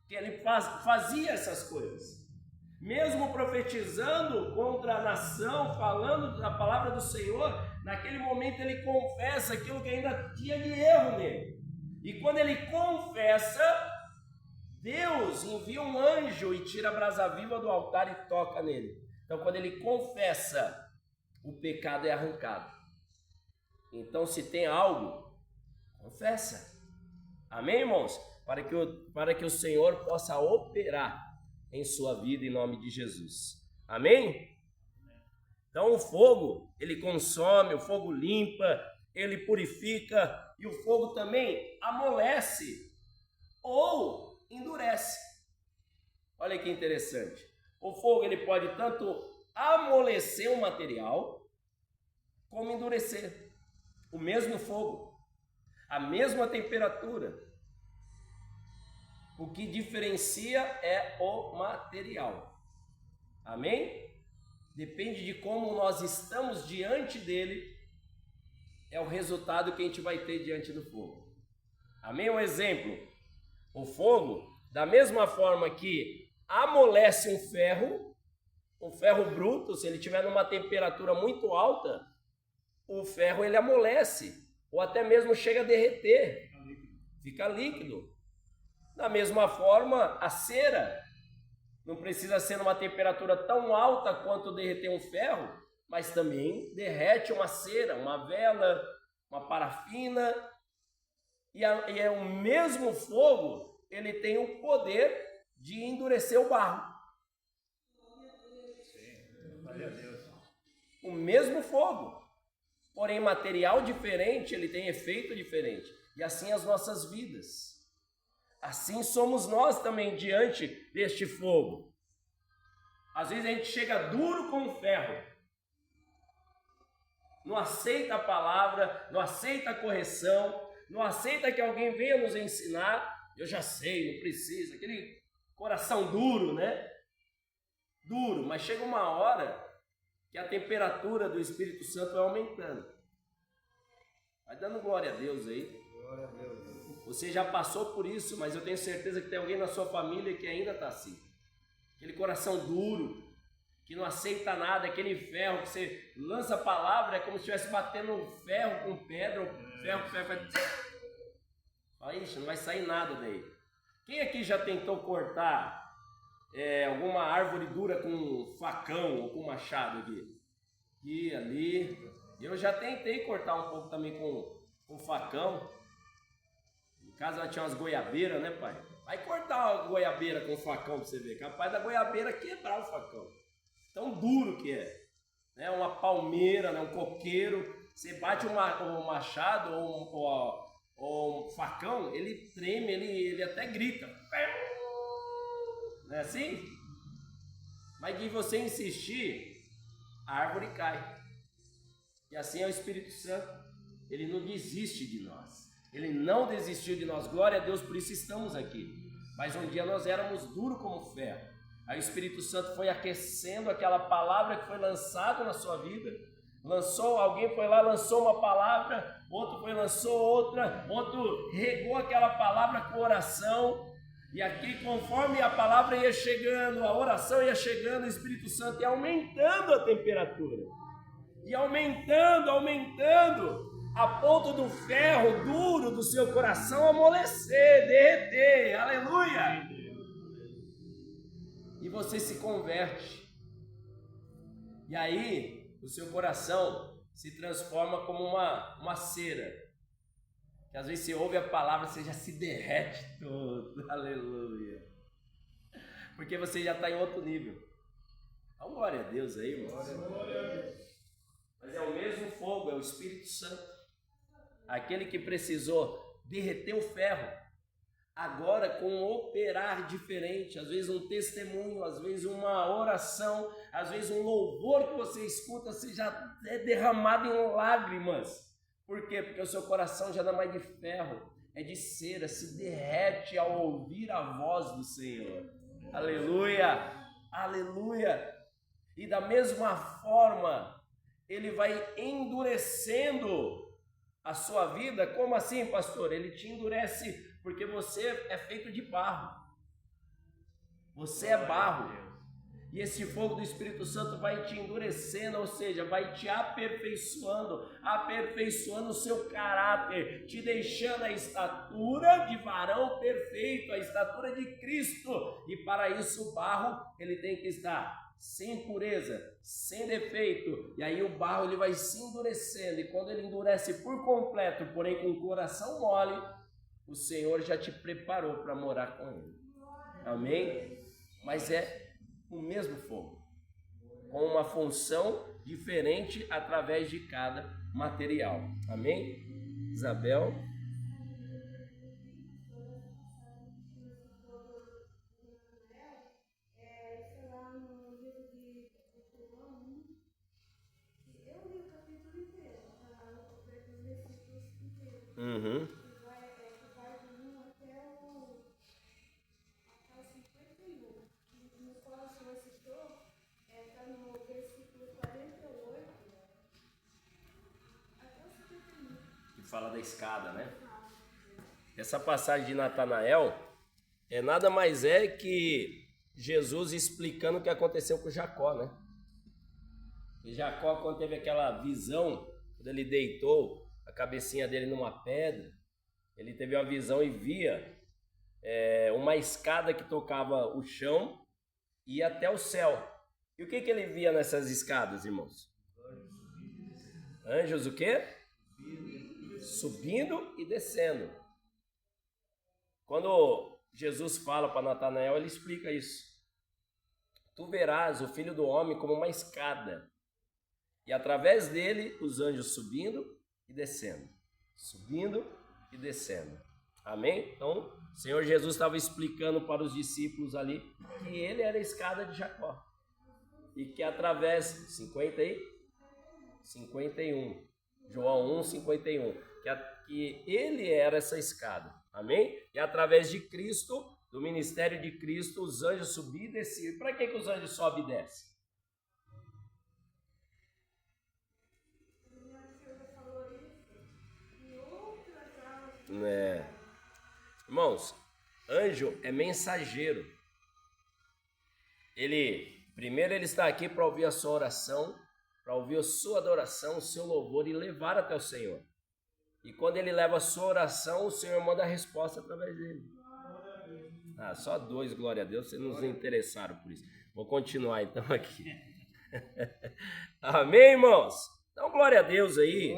que ele fazia essas coisas. Mesmo profetizando contra a nação, falando da palavra do Senhor, naquele momento ele confessa aquilo que ainda tinha de erro nele. E quando ele confessa, Deus envia um anjo e tira a brasa viva do altar e toca nele. Então quando ele confessa, o pecado é arrancado. Então, se tem algo, confessa. Amém, irmãos? Para que o Senhor possa operar em sua vida em nome de Jesus. Amém? Então o fogo, ele consome, o fogo limpa, ele purifica e o fogo também amolece ou endurece. Olha que interessante. O fogo, ele pode tanto amolecer o material como endurecer. O mesmo fogo, a mesma temperatura. O que diferencia é o material. Amém? Depende de como nós estamos diante dele, é o resultado que a gente vai ter diante do fogo. Amém? Um exemplo, o fogo, da mesma forma que amolece um ferro bruto, se ele estiver numa temperatura muito alta, o ferro ele amolece, ou até mesmo chega a derreter, fica líquido. Da mesma forma, a cera não precisa ser numa temperatura tão alta quanto derreter um ferro, mas também derrete uma cera, uma vela, uma parafina, e é o mesmo fogo, ele tem o poder de endurecer o barro. O mesmo fogo, porém material diferente, ele tem efeito diferente. E assim as nossas vidas. Assim somos nós também diante deste fogo. Às vezes a gente chega duro como ferro, não aceita a palavra, não aceita a correção, não aceita que alguém venha nos ensinar. Eu já sei, não precisa, aquele coração duro, né? Duro, mas chega uma hora que a temperatura do Espírito Santo vai aumentando. Vai dando glória a Deus aí. Glória a Deus. Você já passou por isso, mas eu tenho certeza que tem alguém na sua família que ainda está assim. Aquele coração duro, que não aceita nada, aquele ferro que você lança a palavra, é como se estivesse batendo ferro com pedra, ou ferro com ferro, fala, ixi, não vai sair nada daí. Quem aqui já tentou cortar alguma árvore dura com facão ou com machado aqui? Aqui, ali. Eu já tentei cortar um pouco também com facão. Em casa ela tinha umas goiabeiras, né, pai? Vai cortar uma goiabeira com facão pra você ver. Capaz da goiabeira quebrar o facão. Tão duro que é. Né? Uma palmeira, né? Um coqueiro. Você bate um machado ou um facão, ele treme, ele até grita. Não é assim? Mas de você insistir, a árvore cai. E assim é o Espírito Santo. Ele não desiste de nós. Ele não desistiu de nós. Glória a Deus, por isso estamos aqui. Mas um dia nós éramos duros como ferro. Aí o Espírito Santo foi aquecendo aquela palavra que foi lançada na sua vida. Alguém foi lá, lançou uma palavra, outro foi, lançou outra, outro regou aquela palavra com oração. E aqui, conforme a palavra ia chegando, a oração ia chegando, o Espírito Santo ia aumentando a temperatura. E aumentando, a ponto do ferro duro do seu coração amolecer, derreter, aleluia! E você se converte. E aí, o seu coração se transforma como uma cera. Que às vezes você ouve a palavra, você já se derrete todo, aleluia. Porque você já está em outro nível. Dá glória a Deus aí, irmão. Glória a Deus. Mas é o mesmo fogo, é o Espírito Santo. Aquele que precisou derreter o ferro, agora com um operar diferente, às vezes um testemunho, às vezes uma oração, às vezes um louvor que você escuta, seja é derramado em lágrimas. Por quê? Porque o seu coração já não é mais de ferro, é de cera, se derrete ao ouvir a voz do Senhor. Aleluia, aleluia. E da mesma forma, ele vai endurecendo a sua vida. Como assim, pastor? Ele te endurece porque você é feito de barro. Você é barro. E esse fogo do Espírito Santo vai te endurecendo, ou seja, vai te aperfeiçoando o seu caráter, te deixando a estatura de varão perfeito, a estatura de Cristo. E para isso o barro, ele tem que estar sem impureza, sem defeito. E aí o barro ele vai se endurecendo. E quando ele endurece por completo, porém com o coração mole, o Senhor já te preparou para morar com Ele. Amém? Mas é o mesmo fogo, com uma função diferente através de cada material. Amém? Isabel? Uhum. Que fala da escada, né? Essa passagem de Natanael nada mais é que Jesus explicando o que aconteceu com Jacó, né? E Jacó, quando teve aquela visão, quando ele deitou a cabecinha dele numa pedra, ele teve uma visão e via uma escada que tocava o chão e ia até o céu. E o que ele via nessas escadas, irmãos? Anjos o quê? Subindo e descendo. Quando Jesus fala para Natanael, ele explica isso. Tu verás o Filho do Homem como uma escada, e através dele os anjos subindo e descendo. Subindo e descendo. Amém? Então, o Senhor Jesus estava explicando para os discípulos ali que ele era a escada de Jacó. E que através, 50 e 51, João 1, 51, que ele era essa escada. Amém? E através de Cristo, do ministério de Cristo, os anjos subiam e desciam. Para que os anjos sobem e descem? Irmãos, anjo é mensageiro. Primeiro ele está aqui para ouvir a sua oração, para ouvir a sua adoração, o seu louvor e levar até o Senhor. E quando ele leva a sua oração, o Senhor manda a resposta através dele. Só 2, glória a Deus, vocês não se interessaram por isso. Vou continuar então aqui. Amém, irmãos? Então, glória a Deus aí.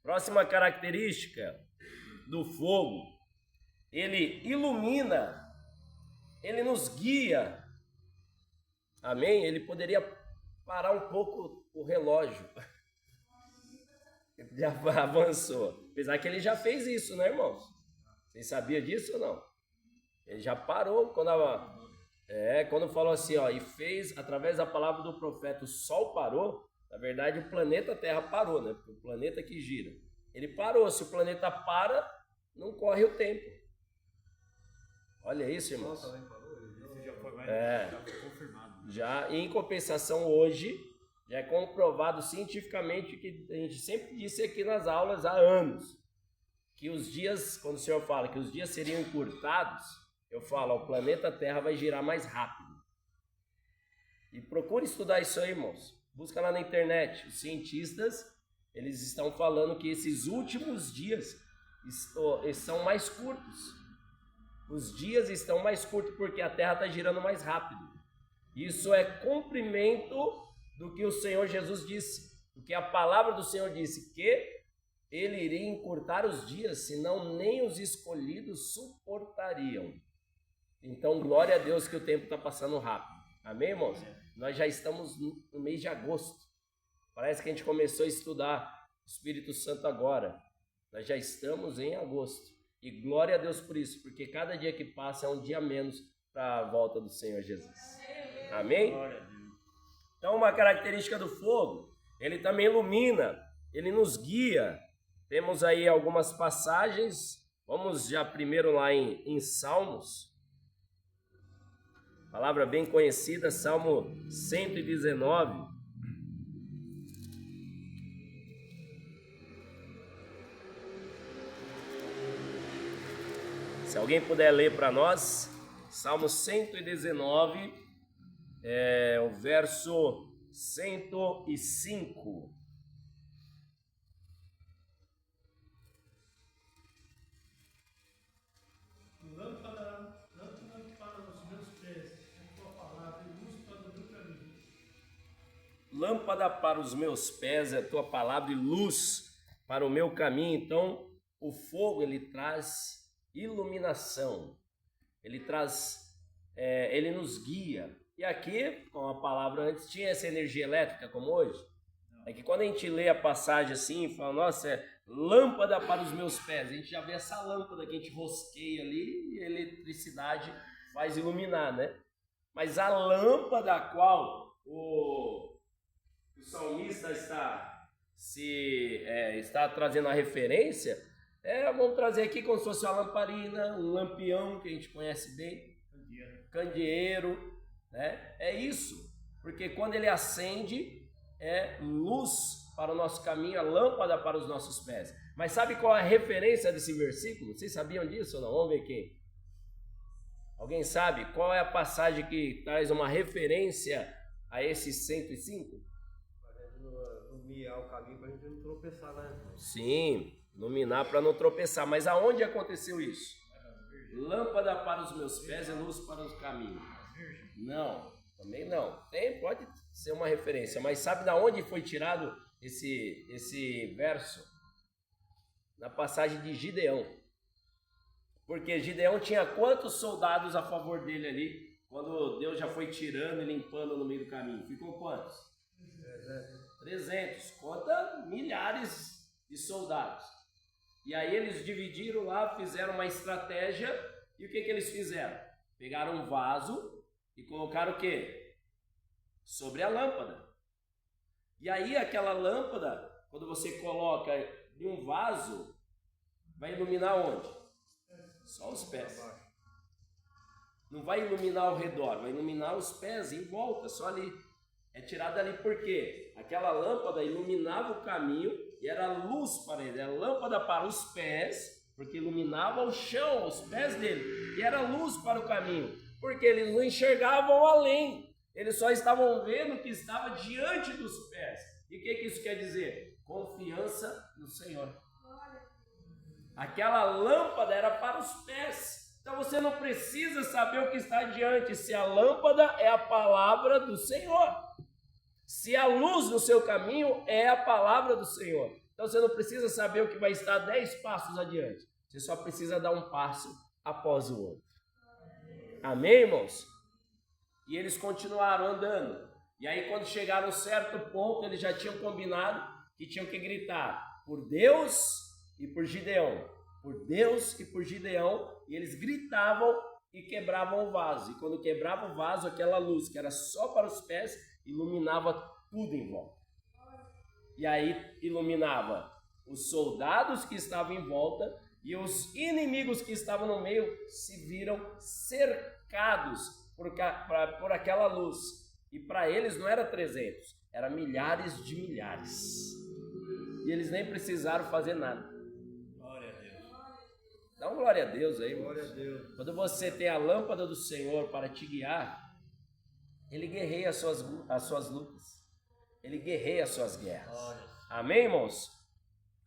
Próxima característica do fogo. Ele ilumina, ele nos guia. Amém? Ele poderia parar um pouco o relógio. Já avançou. Apesar que ele já fez isso, né, irmãos? Vocês sabiam disso ou não? Ele já parou quando falou assim, ó, e fez através da palavra do profeta, o sol parou. Na verdade, o planeta Terra parou, né? Porque o planeta que gira. Ele parou. Se o planeta para, não corre o tempo. Olha isso, irmãos. Esse já foi mais já foi confirmado. Já, e em compensação, hoje, já é comprovado cientificamente que a gente sempre disse aqui nas aulas há anos, que os dias, quando o Senhor fala que os dias seriam encurtados, eu falo, o planeta Terra vai girar mais rápido. E procure estudar isso aí, irmãos. Busca lá na internet. Os cientistas, eles estão falando que esses últimos dias são mais curtos. Os dias estão mais curtos porque a Terra está girando mais rápido. Isso é cumprimento do que o Senhor Jesus disse. Porque a palavra do Senhor disse que ele iria encurtar os dias, senão nem os escolhidos suportariam. Então, glória a Deus que o tempo está passando rápido. Amém, irmãos? Nós já estamos no mês de agosto. Parece que a gente começou a estudar o Espírito Santo agora. Nós já estamos em agosto. E glória a Deus por isso, porque cada dia que passa é um dia menos para a volta do Senhor Jesus. Amém? Então, uma característica do fogo, ele também ilumina, ele nos guia. Temos aí algumas passagens. Vamos já primeiro lá em Salmos. Palavra bem conhecida, Salmo 119. Se alguém puder ler para nós, Salmo 119, o verso 105. Lâmpada para os meus pés, a tua palavra lâmpada para os meus pés é a tua palavra e luz para o meu caminho. Então, o fogo, ele traz iluminação, ele traz, ele nos guia. E aqui, como a palavra antes, tinha essa energia elétrica como hoje. É que quando a gente lê a passagem assim, fala, nossa, é lâmpada para os meus pés. A gente já vê essa lâmpada que a gente rosqueia ali e a eletricidade faz iluminar, né? Mas a lâmpada a qual o salmista está trazendo a referência, vamos trazer aqui como se fosse uma lamparina, um lampião que a gente conhece bem, candeeiro, né? É isso, porque quando ele acende, é luz para o nosso caminho, a lâmpada para os nossos pés. Mas sabe qual é a referência desse versículo? Vocês sabiam disso ou não? Vamos ver aqui. Alguém sabe qual é a passagem que traz uma referência a esse 105? Para a gente iluminar o caminho, para a gente não tropeçar, né? Sim, iluminar para não tropeçar. Mas aonde aconteceu isso? Lâmpada para os meus pés e luz para o caminho. Não, também não. Pode ser uma referência, mas sabe da onde foi tirado esse verso? Na passagem de Gideão. Porque Gideão tinha quantos soldados a favor dele ali, quando Deus já foi tirando e limpando no meio do caminho? Ficou quantos? 300. Conta milhares de soldados. E aí eles dividiram lá, fizeram uma estratégia, e o que eles fizeram? Pegaram um vaso e colocaram o quê? Sobre a lâmpada. E aí aquela lâmpada, quando você coloca em um vaso, vai iluminar onde? Só os pés. Não vai iluminar ao redor, vai iluminar os pés em volta, só ali. É tirada ali porque aquela lâmpada iluminava o caminho e era luz para ele, era lâmpada para os pés, porque iluminava o chão, os pés dele, e era luz para o caminho, porque eles não enxergavam além, eles só estavam vendo o que estava diante dos pés. E o que isso quer dizer? Confiança no Senhor. Aquela lâmpada era para os pés. Então você não precisa saber o que está diante, se a lâmpada é a palavra do Senhor. Se a luz no seu caminho é a palavra do Senhor. Então você não precisa saber o que vai estar 10 passos adiante. Você só precisa dar um passo após o outro. Amém, irmãos? E eles continuaram andando. E aí quando chegaram a um certo ponto, eles já tinham combinado que tinham que gritar por Deus e por Gideão, por Deus e por Gideão, e eles gritavam e quebravam o vaso, e quando quebrava o vaso, aquela luz que era só para os pés, iluminava tudo em volta, e aí iluminava os soldados que estavam em volta, e os inimigos que estavam no meio se viram cercados por aquela luz, e para eles não era 300, era milhares de milhares, e eles nem precisaram fazer nada. Dá uma glória a Deus aí, glória a Deus. Quando você tem a lâmpada do Senhor para te guiar, Ele guerreia as suas lutas, Ele guerreia as suas guerras. Glória. Amém, irmãos?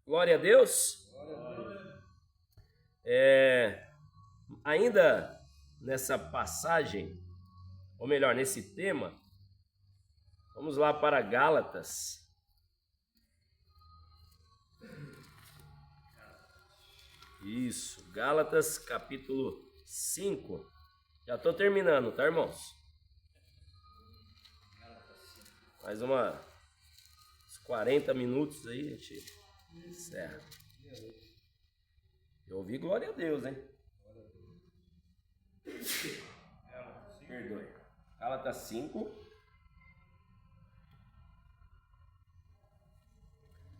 Glória a Deus. Glória. Ainda nessa passagem, ou melhor, nesse tema, vamos lá para Gálatas. Isso, Gálatas capítulo 5. Já estou terminando, tá, irmãos? Mais uns 40 minutos aí, a gente encerra. Eu ouvi glória a Deus, hein? Perdoe. Gálatas 5.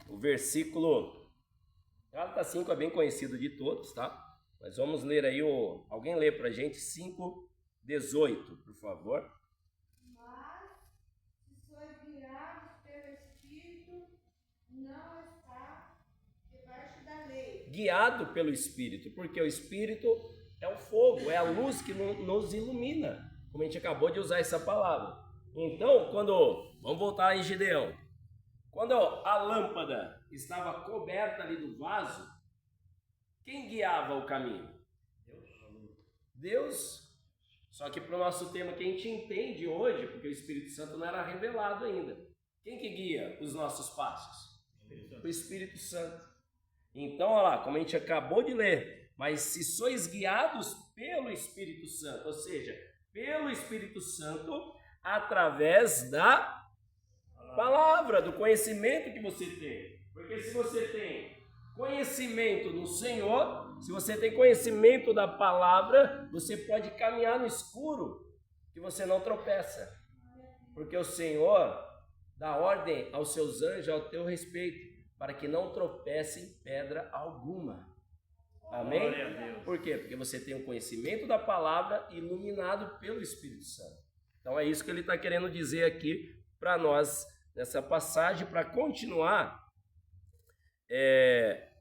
O versículo... Gálatas 5 é bem conhecido de todos, tá? Mas vamos ler aí, alguém lê pra gente 5:18, por favor. Mas, se sois guiados pelo Espírito, não está debaixo da lei. Guiado pelo Espírito, porque o Espírito é o fogo, é a luz que nos ilumina, como a gente acabou de usar essa palavra. Então, vamos voltar em Gideão. Quando a lâmpada estava coberta ali do vaso, quem guiava o caminho? Deus. Só que para o nosso tema que a gente entende hoje, porque o Espírito Santo não era revelado ainda. Quem que guia os nossos passos? O Espírito Santo. Então, olha lá, como a gente acabou de ler, mas se sois guiados pelo Espírito Santo, ou seja, pelo Espírito Santo, através da palavra, do conhecimento que você tem. Porque se você tem conhecimento no Senhor, se você tem conhecimento da palavra, você pode caminhar no escuro, que você não tropeça. Porque o Senhor dá ordem aos seus anjos ao teu respeito, para que não tropece em pedra alguma. Amém? Por quê? Porque você tem o conhecimento da palavra iluminado pelo Espírito Santo. Então é isso que ele está querendo dizer aqui para nós nessa passagem. Para continuar,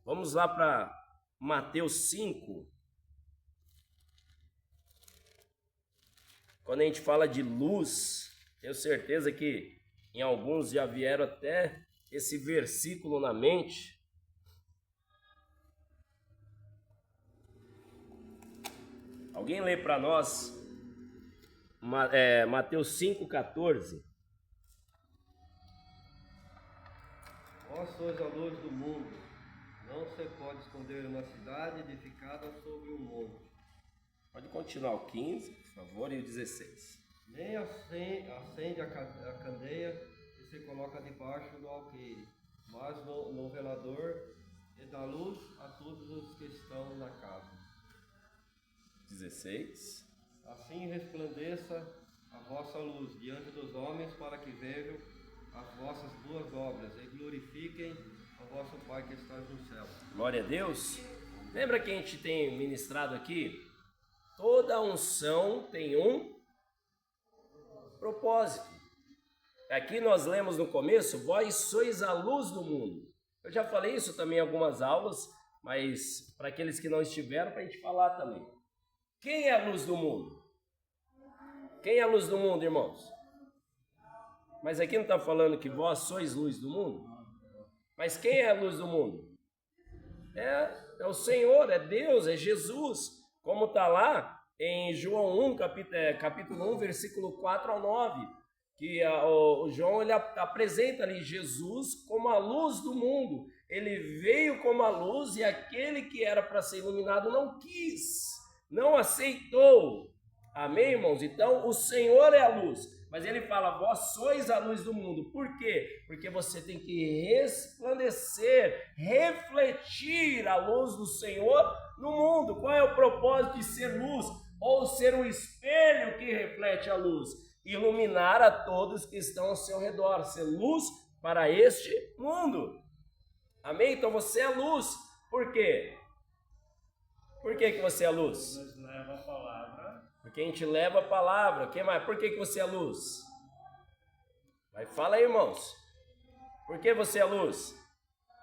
vamos lá para Mateus 5. Quando a gente fala de luz, tenho certeza que em alguns já vieram até esse versículo na mente. Alguém lê para nós Mateus 5,14. Vós sois a luz do mundo. Não se pode esconder uma cidade edificada sobre um monte. Pode continuar o 15, por favor, e o 16. Nem acende a candeia e se coloca debaixo do alqueire, mas no velador, e dá luz a todos os que estão na casa. 16. Assim resplandeça a vossa luz diante dos homens, para que vejam as vossas boas obras e glorifiquem a vosso Pai que está no céu. Glória a Deus. Lembra que a gente tem ministrado aqui? Toda unção tem um propósito. Aqui nós lemos no começo, vós sois a luz do mundo. Eu já falei isso também em algumas aulas, mas para aqueles que não estiveram, para a gente falar também. Quem é a luz do mundo? Quem é a luz do mundo, irmãos? Mas aqui não está falando que vós sois luz do mundo? Mas quem é a luz do mundo? É o Senhor, é Deus, é Jesus. Como está lá em João 1, capítulo 1, versículo 4 ao 9. Que o João ele apresenta ali Jesus como a luz do mundo. Ele veio como a luz e aquele que era para ser iluminado não quis, não aceitou. Amém, irmãos? Então o Senhor é a luz, mas ele fala, vós sois a luz do mundo. Por quê? Porque você tem que resplandecer, refletir a luz do Senhor no mundo. Qual é o propósito de ser luz? Ou ser um espelho que reflete a luz? Iluminar a todos que estão ao seu redor, ser luz para este mundo. Amém? Então você é luz. Por quê? Por que você é luz? Nos leva a palavra. Porque a gente leva a palavra. Quem mais? Por que você é luz? Vai, fala aí, irmãos. Por que você é luz?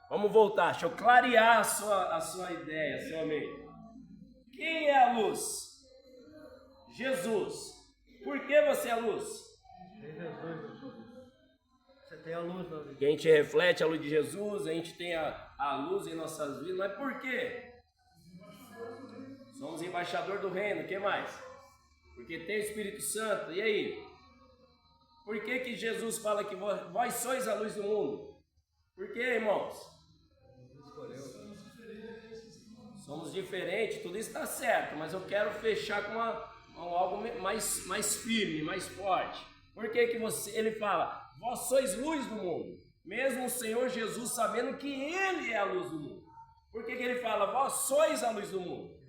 Vamos voltar. Deixa eu clarear a sua ideia, seu amigo. Quem é a luz? Jesus. Por que você é luz? Você tem a luz na vida. Que a gente reflete a luz de Jesus, a gente tem a luz em nossas vidas. Mas por quê? Somos embaixador do reino. O que mais? Porque tem o Espírito Santo. E aí? Por que Jesus fala que vós sois a luz do mundo? Por quê, irmãos? Somos diferentes. Tudo isso está certo, mas eu quero fechar com algo mais firme, mais forte. Por que ele fala, vós sois luz do mundo? Mesmo o Senhor Jesus sabendo que Ele é a luz do mundo. Por que ele fala, vós sois a luz do mundo?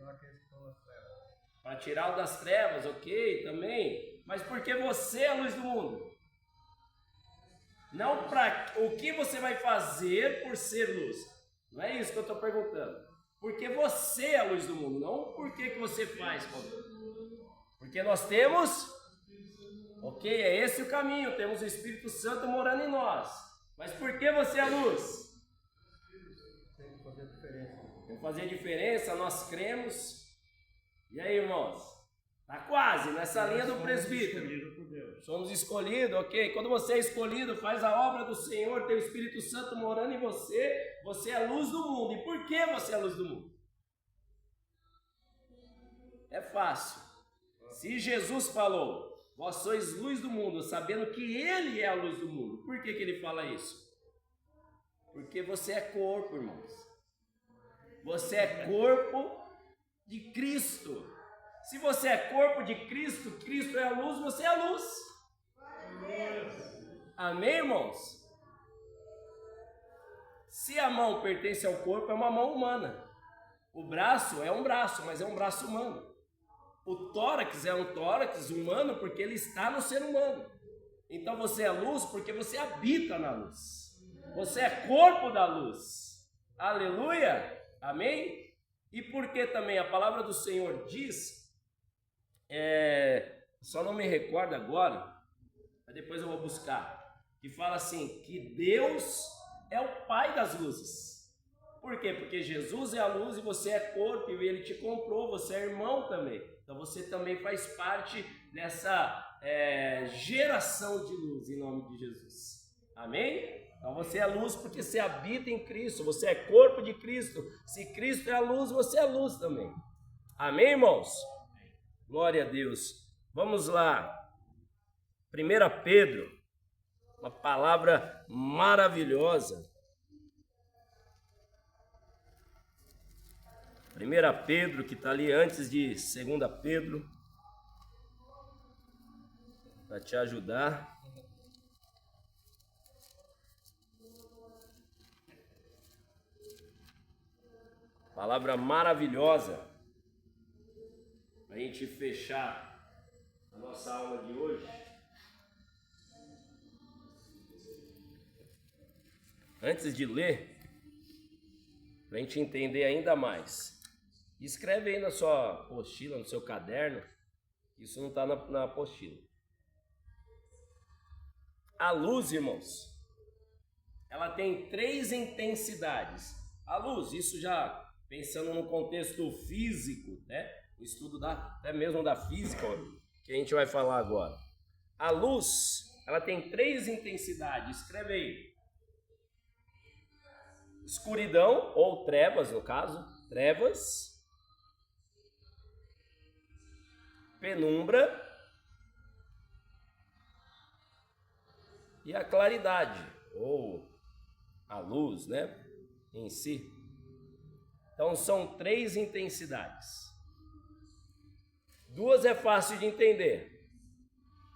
Para tirar o das trevas, ok, também. Mas por que você é a luz do mundo? Não para o que você vai fazer por ser luz. Não é isso que eu estou perguntando. Porque você é a luz do mundo, não por que você faz. Porque nós temos, ok, é esse o caminho, temos o Espírito Santo morando em nós. Mas por que você é a luz? Tem que fazer diferença. Tem que fazer diferença, nós cremos. E aí, irmãos? Está quase nessa linha do presbítero. Somos escolhidos, ok? Quando você é escolhido, faz a obra do Senhor, tem o Espírito Santo morando em você, você é a luz do mundo. E por que você é a luz do mundo? É fácil. Se Jesus falou Vós sois luz do mundo, sabendo que Ele é a luz do mundo. Por que Ele fala isso? Porque você é corpo, irmãos. Você é corpo de Cristo. Se você é corpo de Cristo, Cristo é a luz, você é a luz. Amém, irmãos? Se a mão pertence ao corpo, é uma mão humana. O braço é um braço, mas é um braço humano. O tórax é um tórax humano porque ele está no ser humano. Então você é luz porque você habita na luz. Você é corpo da luz. Aleluia! Amém? E porque também a palavra do Senhor diz, só não me recordo agora, mas depois eu vou buscar, que fala assim, que Deus é o Pai das luzes. Por quê? Porque Jesus é a luz e você é corpo e Ele te comprou, você é irmão também. Então você também faz parte dessa geração de luz em nome de Jesus. Amém? Então você é luz porque você habita em Cristo, você é corpo de Cristo. Se Cristo é a luz, você é luz também. Amém, irmãos? Glória a Deus. Vamos lá. 1 Pedro, uma palavra maravilhosa. 1 Pedro, que está ali antes de 2 Pedro, para te ajudar. Palavra maravilhosa, para a gente fechar a nossa aula de hoje. Antes de ler, para a gente entender ainda mais, escreve aí na sua apostila, no seu caderno, isso não está na apostila. A luz, irmãos, ela tem 3 intensidades. A luz, isso já pensando no contexto físico, né? O estudo até mesmo da física, que a gente vai falar agora. A luz, ela tem 3 intensidades. Escreve aí. Escuridão, ou trevas no caso, trevas, penumbra e a claridade, ou a luz, né, em si. Então são 3 intensidades. 2 é fácil de entender.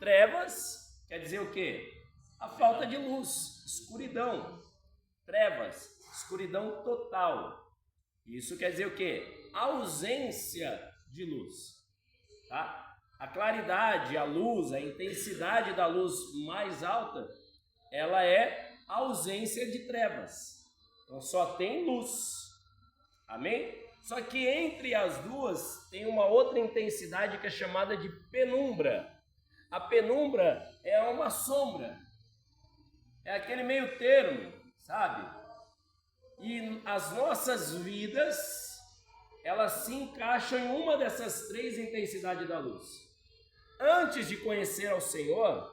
Trevas quer dizer o quê? A falta de luz, escuridão. Trevas, escuridão total. Isso quer dizer o quê? Ausência de luz. Tá? A claridade, a luz, a intensidade da luz mais alta, ela é a ausência de trevas. Então só tem luz. Amém? Só que entre as duas tem uma outra intensidade que é chamada de penumbra. A penumbra é uma sombra. É aquele meio termo, sabe? E as nossas vidas, elas se encaixam em uma dessas 3 intensidades da luz. Antes de conhecer ao Senhor,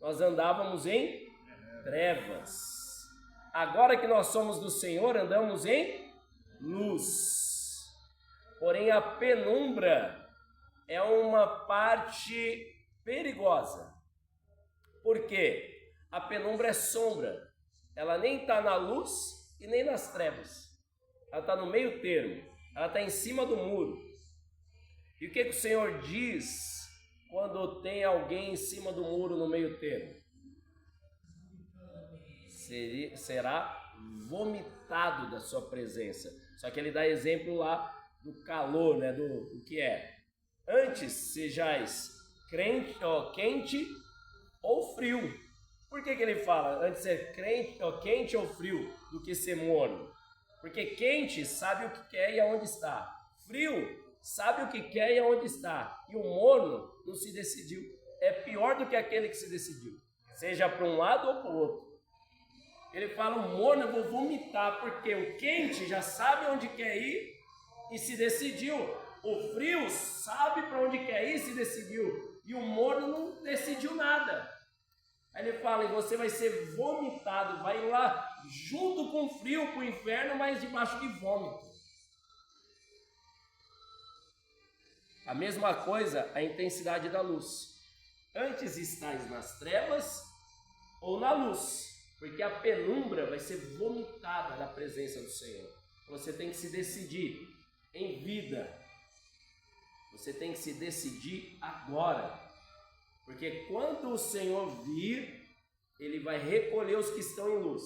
nós andávamos em trevas. Agora que nós somos do Senhor, andamos em luz. Porém, a penumbra é uma parte perigosa. Por quê? A penumbra é sombra. Ela nem está na luz e nem nas trevas. Ela está no meio termo. Ela está em cima do muro. E o que o Senhor diz quando tem alguém em cima do muro no meio termo? Será vomitado da sua presença. Só que ele dá exemplo lá do calor, né? Do que é. Antes sejais quente ou frio. Por que ele fala antes ser quente ou frio do que ser morno? Porque quente sabe o que quer e aonde está. Frio sabe o que quer e aonde está. E o morno não se decidiu. É pior do que aquele que se decidiu. Seja para um lado ou para o outro. Ele fala, o morno eu vou vomitar, porque o quente já sabe onde quer ir e se decidiu. O frio sabe para onde quer ir e se decidiu. E o morno não decidiu nada. Aí ele fala, e você vai ser vomitado, vai lá junto com o frio para o inferno, mas debaixo de vômito. A mesma coisa, a intensidade da luz. antes estáis nas trevas ou na luz, porque a penumbra vai ser vomitada da presença do Senhor. Você tem que se decidir em vida. Você tem que se decidir agora. Porque quando o Senhor vir, Ele vai recolher os que estão em luz.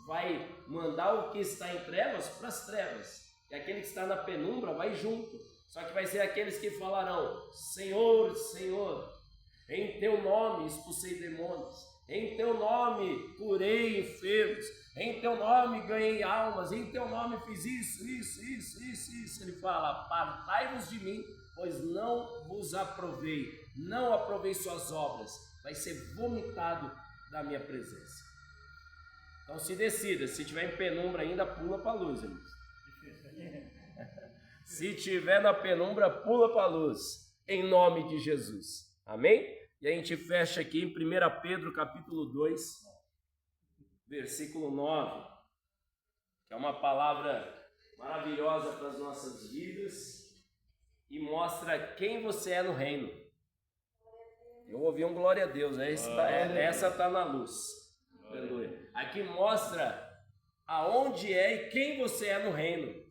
Vai mandar o que está em trevas para as trevas. E aquele que está na penumbra vai junto. Só que vai ser aqueles que falarão: Senhor, Senhor, em Teu nome expulsei demônios. Em Teu nome curei enfermos, em Teu nome ganhei almas, em Teu nome fiz isso. Ele fala: apartai-vos de mim, pois não vos aprovei, não aprovei suas obras. Vai ser vomitado da minha presença. Então se decida, se tiver em penumbra ainda, pula para a luz, irmãos. Se tiver na penumbra, pula para a luz, em nome de Jesus. Amém? E a gente fecha aqui em 1 Pedro capítulo 2, versículo 9, que é uma palavra maravilhosa para as nossas vidas e mostra quem você é no reino. Eu ouvi um glória a Deus, essa está na luz. Aleluia. Aqui mostra aonde é e quem você é no reino.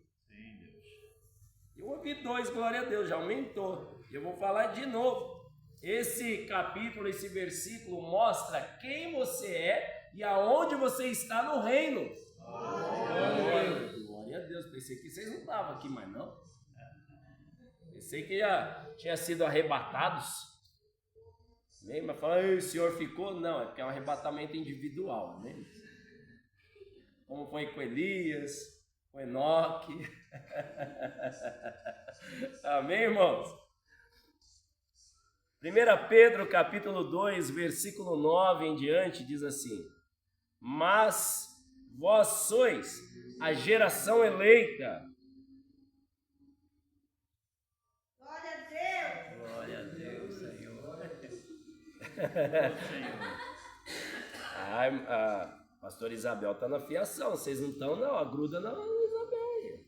Eu ouvi 2, glória a Deus, já aumentou. Eu vou falar de novo. Esse capítulo, esse versículo mostra quem você é e aonde você está no reino. Glória a Deus. Pensei que vocês não estavam aqui mais não. Pensei que já tinha sido arrebatados. Mas fala: o senhor ficou? Não, é porque é um arrebatamento individual, né? Como foi com Elias, com Enoque. Amém, irmãos? 1 Pedro capítulo 2, versículo 9 em diante, diz assim: mas vós sois a geração eleita. Glória a Deus. Glória a Deus, Senhor. A pastora Isabel está na fiação, vocês não estão não, gruda na Isabel aí.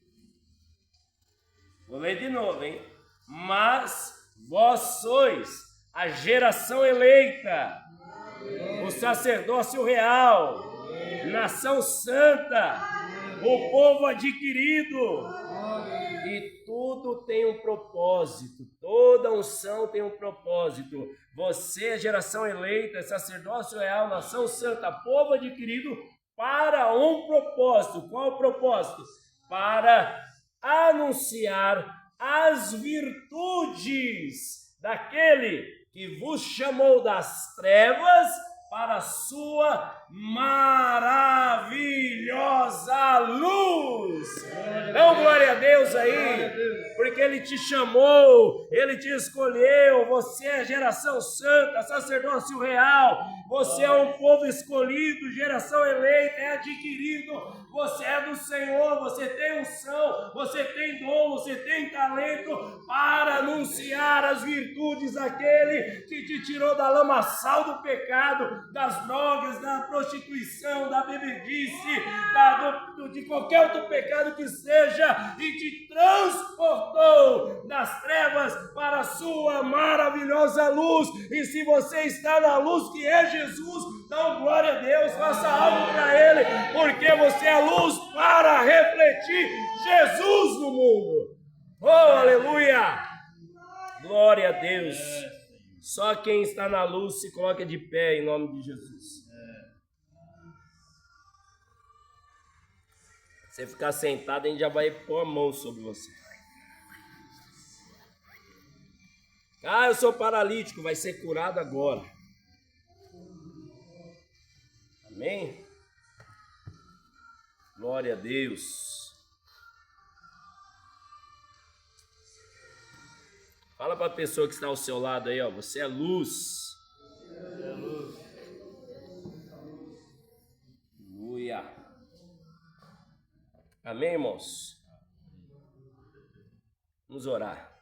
Vou ler de novo, hein? Mas vós sois a geração eleita, o sacerdócio real, nação santa, o povo adquirido. E tudo tem um propósito, toda unção tem um propósito. Você é geração eleita, sacerdócio real, nação santa, povo adquirido para um propósito. Qual o propósito? Para anunciar as virtudes daquele que vos chamou das trevas para a sua maravilhosa luz. Dá glória a Deus aí, porque Ele te chamou, Ele te escolheu. Você é geração santa, sacerdócio real. Você é um povo escolhido, geração eleita, é adquirido. Você é do Senhor, você tem unção, você tem dom, você tem talento para anunciar as virtudes daquele que te tirou da lamaçal do pecado, das drogas, da prostituição, da bebedice, de qualquer outro pecado que seja, e te transportou das trevas para a sua maravilhosa luz. E se você está na luz que é Jesus, dá glória a Deus, faça algo para Ele, porque você é luz para refletir Jesus no mundo. Oh, aleluia! Glória a Deus. Só quem está na luz se coloca de pé em nome de Jesus. Você ficar sentado, a gente já vai pôr a mão sobre você. Ah, eu sou paralítico, vai ser curado agora. Amém? Glória a Deus. Fala para a pessoa que está ao seu lado aí, ó, você é luz. Você é luz. Aleluia. Amém, irmãos? Vamos orar.